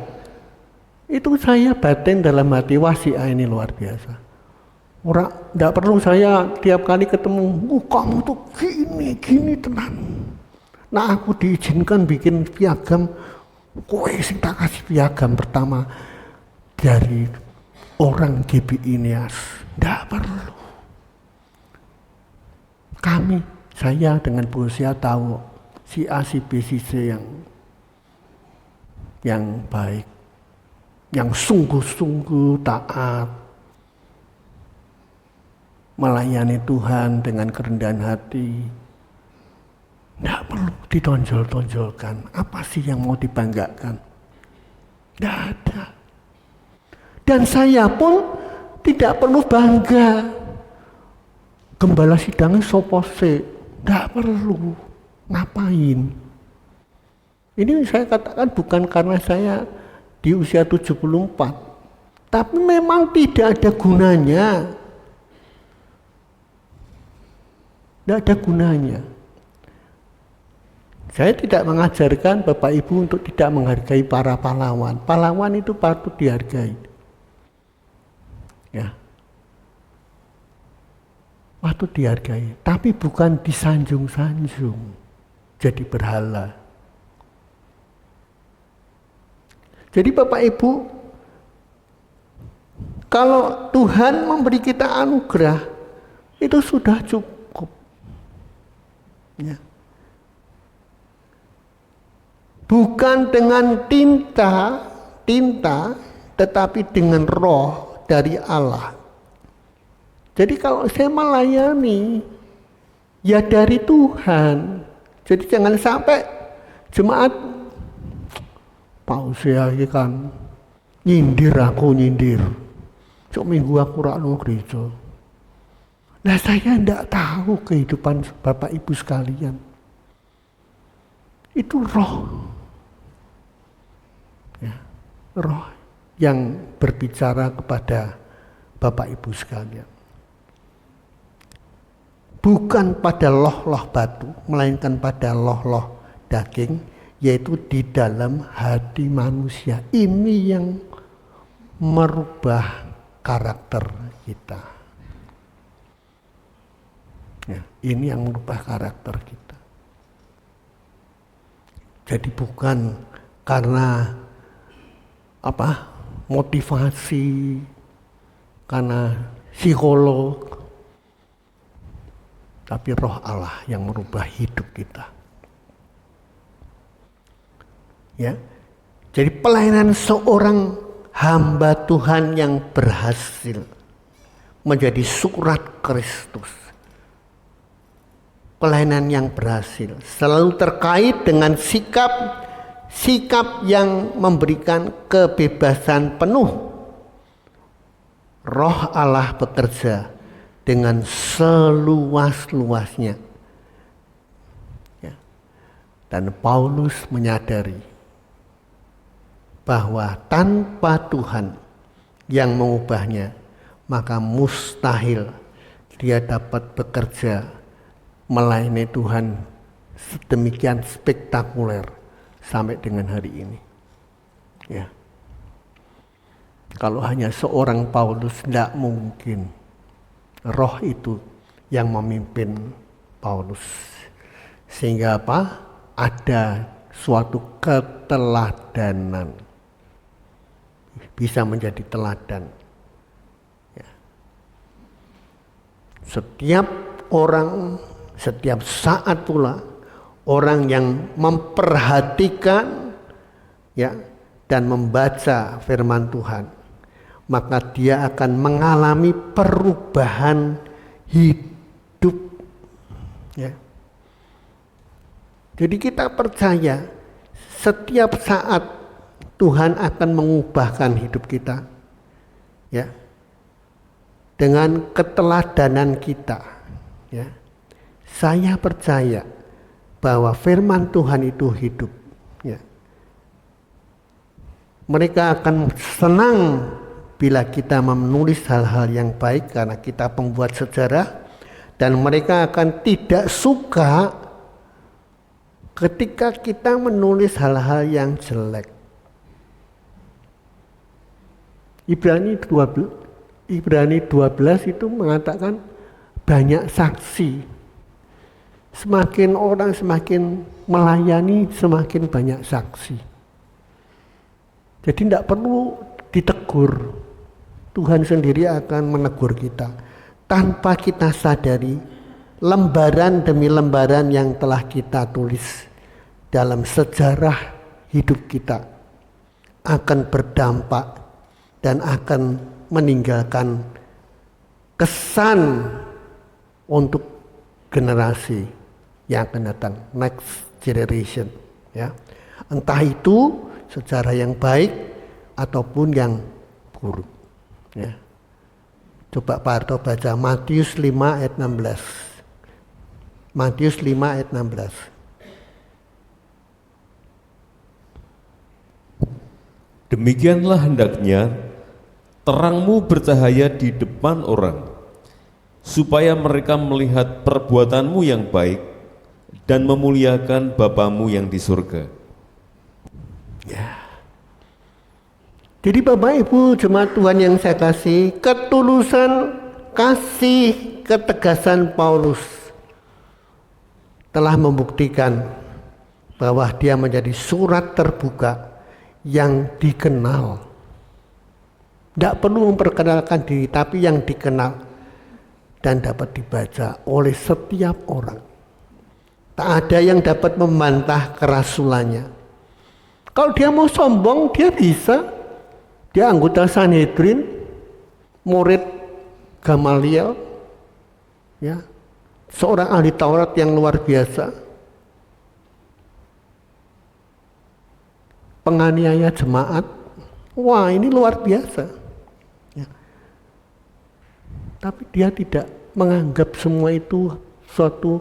itu saya batin dalam hati, wah si A ini luar biasa. Ora, tidak perlu saya tiap kali ketemu, kamu tuh gini tenan. Nah aku diizinkan bikin piagam, kowe sing tak kasih piagam pertama dari orang GBI Nias. Tidak perlu. Saya dengan Bu Sia tahu si A, si B, si C yang baik, yang sungguh-sungguh taat, melayani Tuhan dengan kerendahan hati. Tidak perlu ditonjol-tonjolkan. Apa sih yang mau dibanggakan? Tidak ada. Dan saya pun tidak perlu bangga. Gembala sidangnya sopo sih. Tidak perlu. Ngapain? Ini saya katakan bukan karena saya di usia 74. Tapi memang tidak ada gunanya. Tidak ada gunanya. Saya tidak mengajarkan Bapak Ibu untuk tidak menghargai para pahlawan. Pahlawan itu patut dihargai. Ya. Patut dihargai, tapi bukan disanjung-sanjung jadi berhala. Jadi Bapak Ibu, kalau Tuhan memberi kita anugerah, itu sudah cukup. Ya. Bukan dengan tinta, tetapi dengan roh dari Allah. Jadi kalau saya melayani, ya dari Tuhan. Jadi jangan sampai jemaat, Pak Usia ini kan nyindir. Cuk minggu aku rakno gereja. Nah saya tidak tahu kehidupan Bapak Ibu sekalian. Itu roh. Ya, roh yang berbicara kepada Bapak Ibu sekalian. Bukan pada loh-loh batu, melainkan pada loh-loh daging, yaitu di dalam hati manusia. Ini yang merubah karakter kita. Ya, ini yang merubah karakter kita. Jadi bukan karena motivasi, karena psikolog, tapi roh Allah yang merubah hidup kita. Ya, jadi pelayanan seorang hamba Tuhan yang berhasil menjadi surat Kristus. Pelayanan yang berhasil selalu terkait dengan sikap yang memberikan kebebasan penuh. Roh Allah bekerja dengan seluas-luasnya. Ya. Dan Paulus menyadari bahwa tanpa Tuhan yang mengubahnya, maka mustahil dia dapat bekerja melayani Tuhan sedemikian spektakuler sampai dengan hari ini. Ya. Kalau hanya seorang Paulus tidak mungkin. Roh itu yang memimpin Paulus. Sehingga apa? Ada suatu keteladanan. Bisa menjadi teladan. Ya. Setiap saat pula orang yang memperhatikan ya, dan membaca firman Tuhan, maka dia akan mengalami perubahan hidup. Ya. Jadi kita percaya setiap saat Tuhan akan mengubahkan hidup kita, ya, dengan keteladanan kita. Ya. Saya percaya bahwa firman Tuhan itu hidup. Ya. Mereka akan senang bila kita menulis hal-hal yang baik karena kita pembuat sejarah, dan mereka akan tidak suka ketika kita menulis hal-hal yang jelek. Ibrani 12 itu mengatakan banyak saksi. Semakin orang semakin melayani, semakin banyak saksi. Jadi tidak perlu ditegur. Tuhan sendiri akan menegur kita tanpa kita sadari. Lembaran demi lembaran yang telah kita tulis dalam sejarah hidup kita akan berdampak dan akan meninggalkan kesan untuk generasi yang akan datang, next generation, ya. Entah itu sejarah yang baik ataupun yang buruk, ya. Coba Pak Harto baca Matius 5 ayat 16. Matius 5 ayat 16. Demikianlah hendaknya terangmu bercahaya di depan orang, supaya mereka melihat perbuatanmu yang baik dan memuliakan Bapamu yang di surga. Ya. Jadi Bapak Ibu jemaat Tuhan yang saya kasih, ketulusan kasih ketegasan Paulus telah membuktikan bahwa dia menjadi surat terbuka yang dikenal. Tidak perlu memperkenalkan diri, tapi yang dikenal dan dapat dibaca oleh setiap orang. Tak ada yang dapat membantah kerasulannya. Kalau dia mau sombong, dia bisa. Dia anggota Sanhedrin, murid Gamaliel, ya, seorang ahli Taurat yang luar biasa. Penganiaya jemaat, wah ini luar biasa. Ya. Tapi dia tidak menganggap semua itu suatu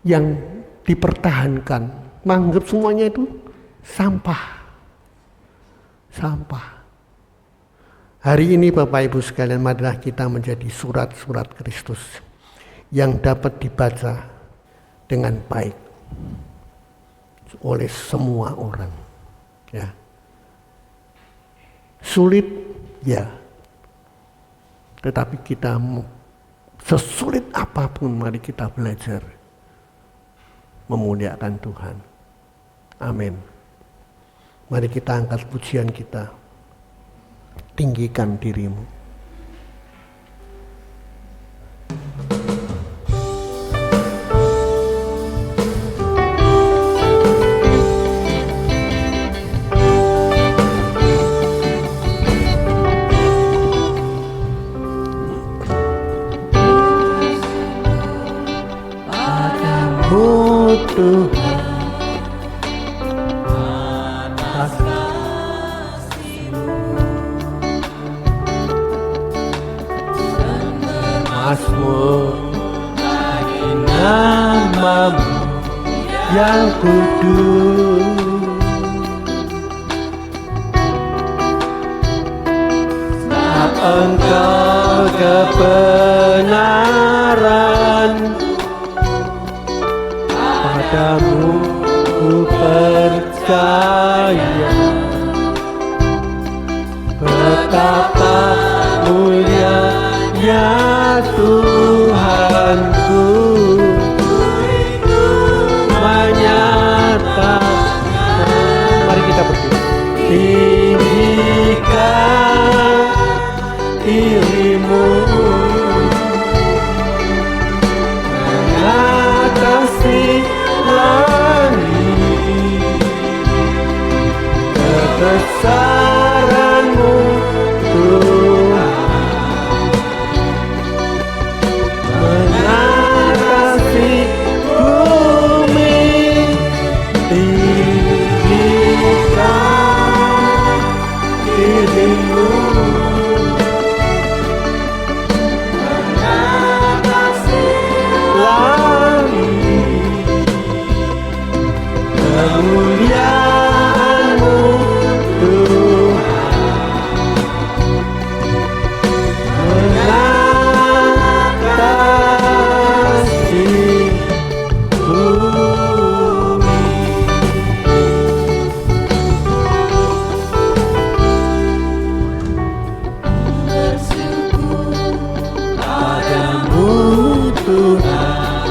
yang dipertahankan. Menganggap semuanya itu sampah. Hari ini Bapak Ibu sekalian, marilah kita menjadi surat-surat Kristus yang dapat dibaca dengan baik oleh semua orang. Ya. Sulit, ya. Tetapi kita sesulit apapun, mari kita belajar memuliakan Tuhan. Amin. Mari kita angkat pujian kita. Tinggikan dirimu. Tuhan, Mazmur bagi namamu yang kudus. Sebab Engkau kebenaran, padamu ku percaya. Betapa mulianya Tuhanku, menyatakan. Mari kita berdiri. Tinggikan dirimu mengatasi langit. kemuliaan-Mu Tuhan, mengatasi bumi. Bersyukur padamu Tuhan,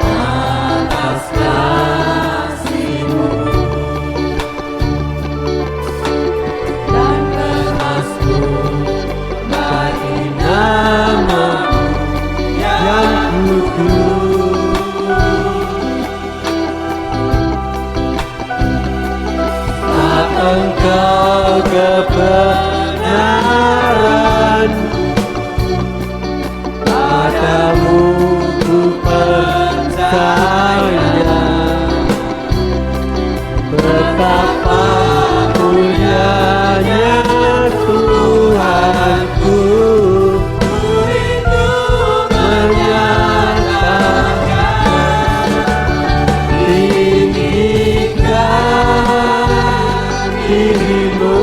atas kasih-Mu dan bermasmur bagi nama-Mu yang kudus. Saat Engkau kebenaran, padamu ku percaya. Betapa mulianya Tuhanku, ku rindu menyatakan tinggikan diri-Mu,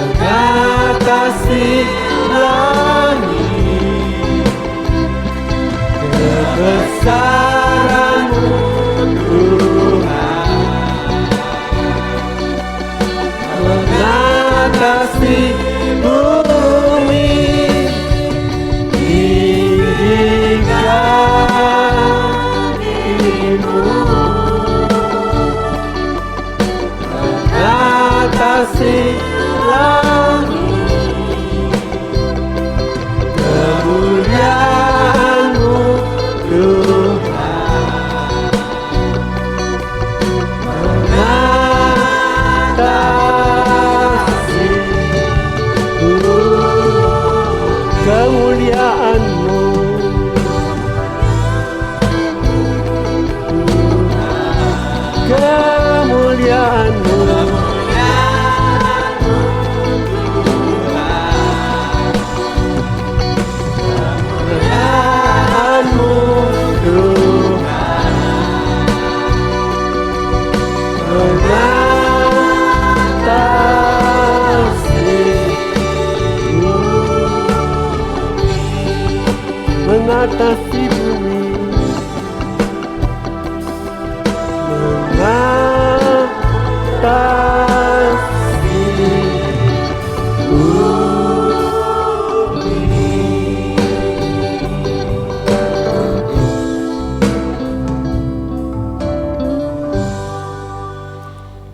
mengatasi langit, kebesaran-Mu Tuhan, mengatasi bumi. Tinggikan diri-Mu, mengatasi langit, kemuliaan-Mu Tuhan, mengatasi kemuliaan-Mu kemuliaan-Mu kemuliaan-Mu Tuhan, mengatasi bumi, mengatasi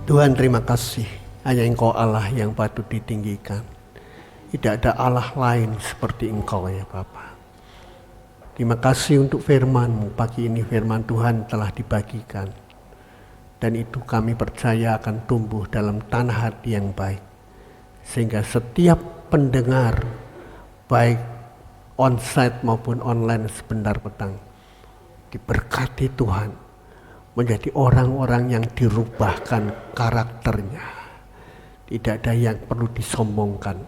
Tuhan, terima kasih. Hanya Engkau Allah yang patut ditinggikan. Tidak ada Allah lain seperti Engkau ya Bapa. Terima kasih untuk firman-Mu. Pagi ini firman Tuhan telah dibagikan. Dan itu kami percaya akan tumbuh dalam tanah hati yang baik. Sehingga setiap pendengar, baik onsite maupun online sebentar petang, diberkati Tuhan. Menjadi orang-orang yang dirubahkan karakternya. Tidak ada yang perlu disombongkan.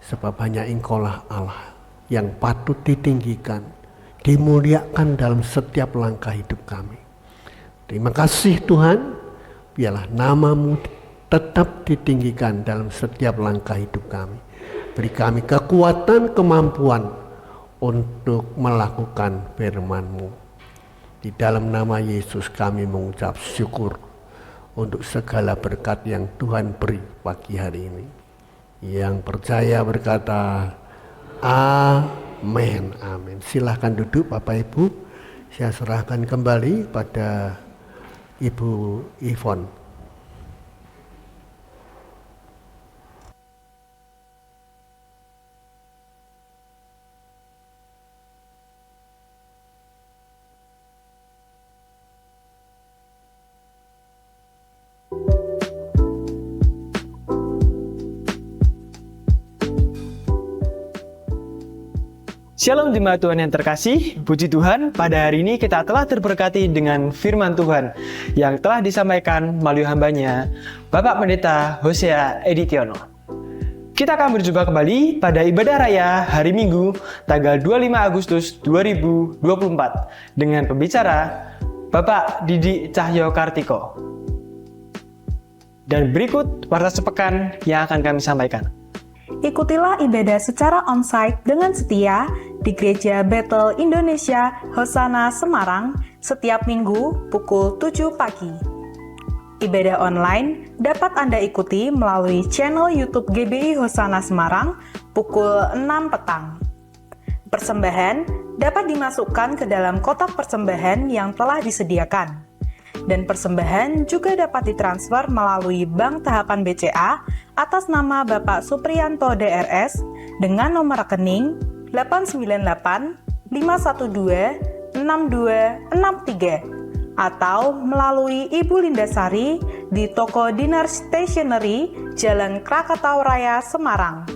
Sebab hanya Engkaulah Allah yang patut ditinggikan, dimuliakan dalam setiap langkah hidup kami. Terima kasih Tuhan, biarlah nama-Mu tetap ditinggikan dalam setiap langkah hidup kami. Beri kami kekuatan, kemampuan untuk melakukan firman-Mu. Di dalam nama Yesus kami mengucap syukur untuk segala berkat yang Tuhan beri pagi hari ini. Yang percaya berkata, amin, amin. Silahkan duduk Bapak Ibu. Saya serahkan kembali pada Ibu Yvonne. Shalom jemaat Tuhan yang terkasih, puji Tuhan pada hari ini kita telah terberkati dengan firman Tuhan yang telah disampaikan melalui hambanya Bapak Pendeta Hosea Editiono. Kita akan berjumpa kembali pada ibadah raya hari Minggu tanggal 25 Agustus 2024 dengan pembicara Bapak Didi Cahyo Kartiko. Dan berikut warta sepekan yang akan kami sampaikan. Ikutilah ibadah secara onsite dengan setia di Gereja Bethel Indonesia Hosana Semarang setiap minggu pukul 7 pagi. Ibadah online dapat Anda ikuti melalui channel YouTube GBI Hosana Semarang pukul 6 petang. Persembahan dapat dimasukkan ke dalam kotak persembahan yang telah disediakan. Dan persembahan juga dapat ditransfer melalui Bank Tahapan BCA atas nama Bapak Supriyanto DRS dengan nomor rekening 898 512 6263 atau melalui Ibu Lindasari di Toko Dinar Stationery, Jalan Krakatau Raya, Semarang.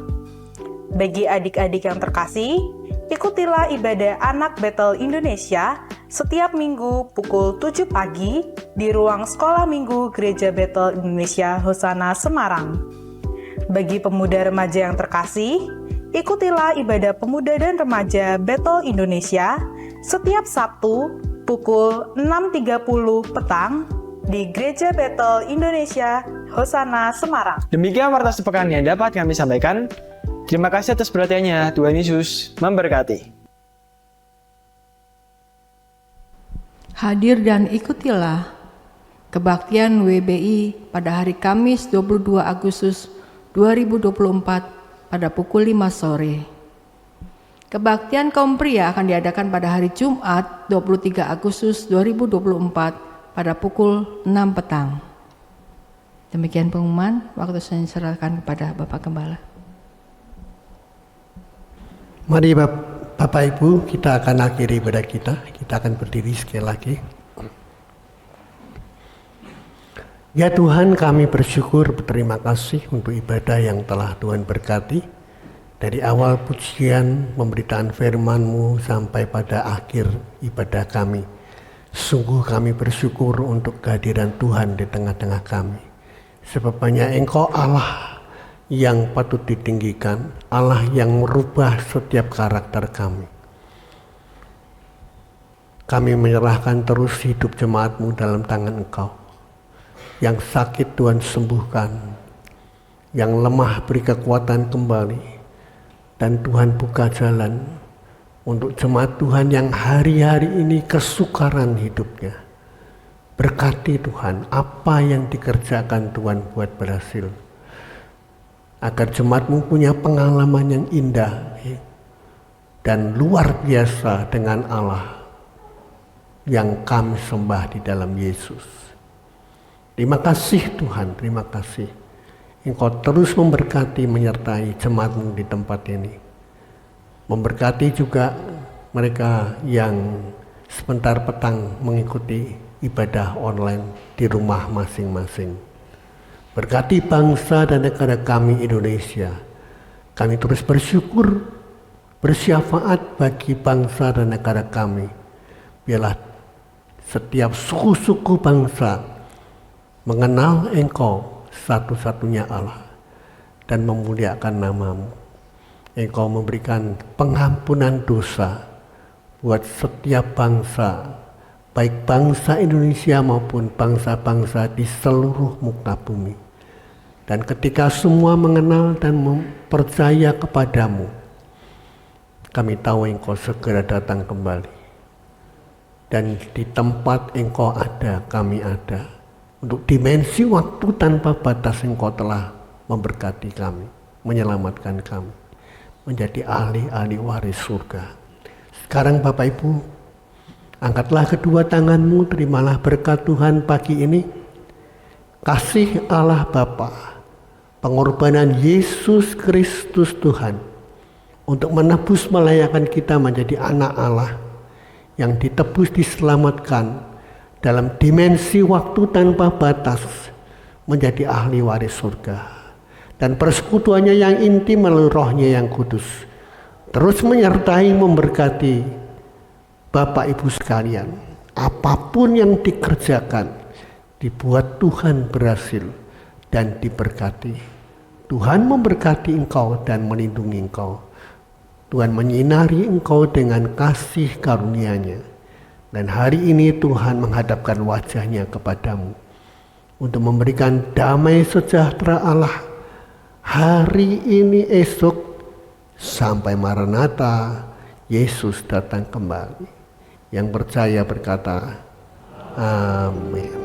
Bagi adik-adik yang terkasih, ikutilah ibadah Anak Bethel Indonesia setiap minggu pukul 7 pagi di ruang Sekolah Minggu Gereja Bethel Indonesia Hosana Semarang. Bagi pemuda remaja yang terkasih, ikutilah ibadah pemuda dan remaja Bethel Indonesia setiap Sabtu pukul 6.30 petang di Gereja Bethel Indonesia Hosana Semarang. Demikian warta sepekan yang dapat kami sampaikan. Terima kasih atas perhatiannya. Tuhan Yesus memberkati. Hadir dan ikutilah kebaktian WBI pada hari Kamis 22 Agustus 2024 pada pukul 5 sore. Kebaktian kaum pria akan diadakan pada hari Jumat 23 Agustus 2024 pada pukul 6 petang. Demikian pengumuman, waktu saya serahkan kepada Bapak Gembala. Mari Bapak Ibu, kita akan akhiri ibadah kita. Kita akan berdiri sekali lagi. Ya Tuhan, kami bersyukur, berterima kasih untuk ibadah yang telah Tuhan berkati. Dari awal pujian, pemberitaan firman-Mu sampai pada akhir ibadah kami. Sungguh kami bersyukur untuk kehadiran Tuhan di tengah-tengah kami. Sebab hanya Engkau Allah yang patut ditinggikan, Allah yang merubah setiap karakter kami. Kami menyerahkan terus hidup jemaat-Mu dalam tangan Engkau. Yang sakit Tuhan sembuhkan, yang lemah beri kekuatan kembali. Dan Tuhan buka jalan untuk jemaat Tuhan yang hari-hari ini kesukaran hidupnya. Berkati Tuhan apa yang dikerjakan Tuhan buat berhasil. Agar jemaat-Mu punya pengalaman yang indah dan luar biasa dengan Allah yang kami sembah di dalam Yesus. Terima kasih Tuhan, terima kasih. Engkau terus memberkati, menyertai jemaat-Mu di tempat ini. Memberkati juga mereka yang sebentar petang mengikuti ibadah online di rumah masing-masing. Berkati bangsa dan negara kami Indonesia. Kami terus bersyukur, bersyafaat bagi bangsa dan negara kami. Biarlah setiap suku-suku bangsa mengenal Engkau satu-satunya Allah dan memuliakan nama-Mu. Engkau memberikan pengampunan dosa buat setiap bangsa, baik bangsa Indonesia maupun bangsa-bangsa di seluruh muka bumi. Dan ketika semua mengenal dan percaya kepadamu, kami tahu Engkau segera datang kembali. Dan di tempat Engkau ada, kami ada. Untuk dimensi waktu tanpa batas Engkau telah memberkati kami, menyelamatkan kami, menjadi ahli-ahli waris surga. Sekarang Bapak Ibu, angkatlah kedua tangan-Mu, terimalah berkat Tuhan pagi ini. Kasih Allah Bapa, pengorbanan Yesus Kristus Tuhan, untuk menebus melayakkan kita menjadi anak Allah, yang ditebus diselamatkan, dalam dimensi waktu tanpa batas menjadi ahli waris surga. Dan persekutuannya yang intim melalui Roh-Nya yang kudus terus menyertai, memberkati Bapak Ibu sekalian. Apapun yang dikerjakan dibuat Tuhan berhasil dan diberkati. Tuhan memberkati engkau dan melindungi engkau. Tuhan menyinari engkau dengan kasih karunia-Nya. Dan hari ini Tuhan menghadapkan wajah-Nya kepadamu untuk memberikan damai sejahtera Allah hari ini, esok, sampai Maranatha, Yesus datang kembali. Yang percaya berkata, amin.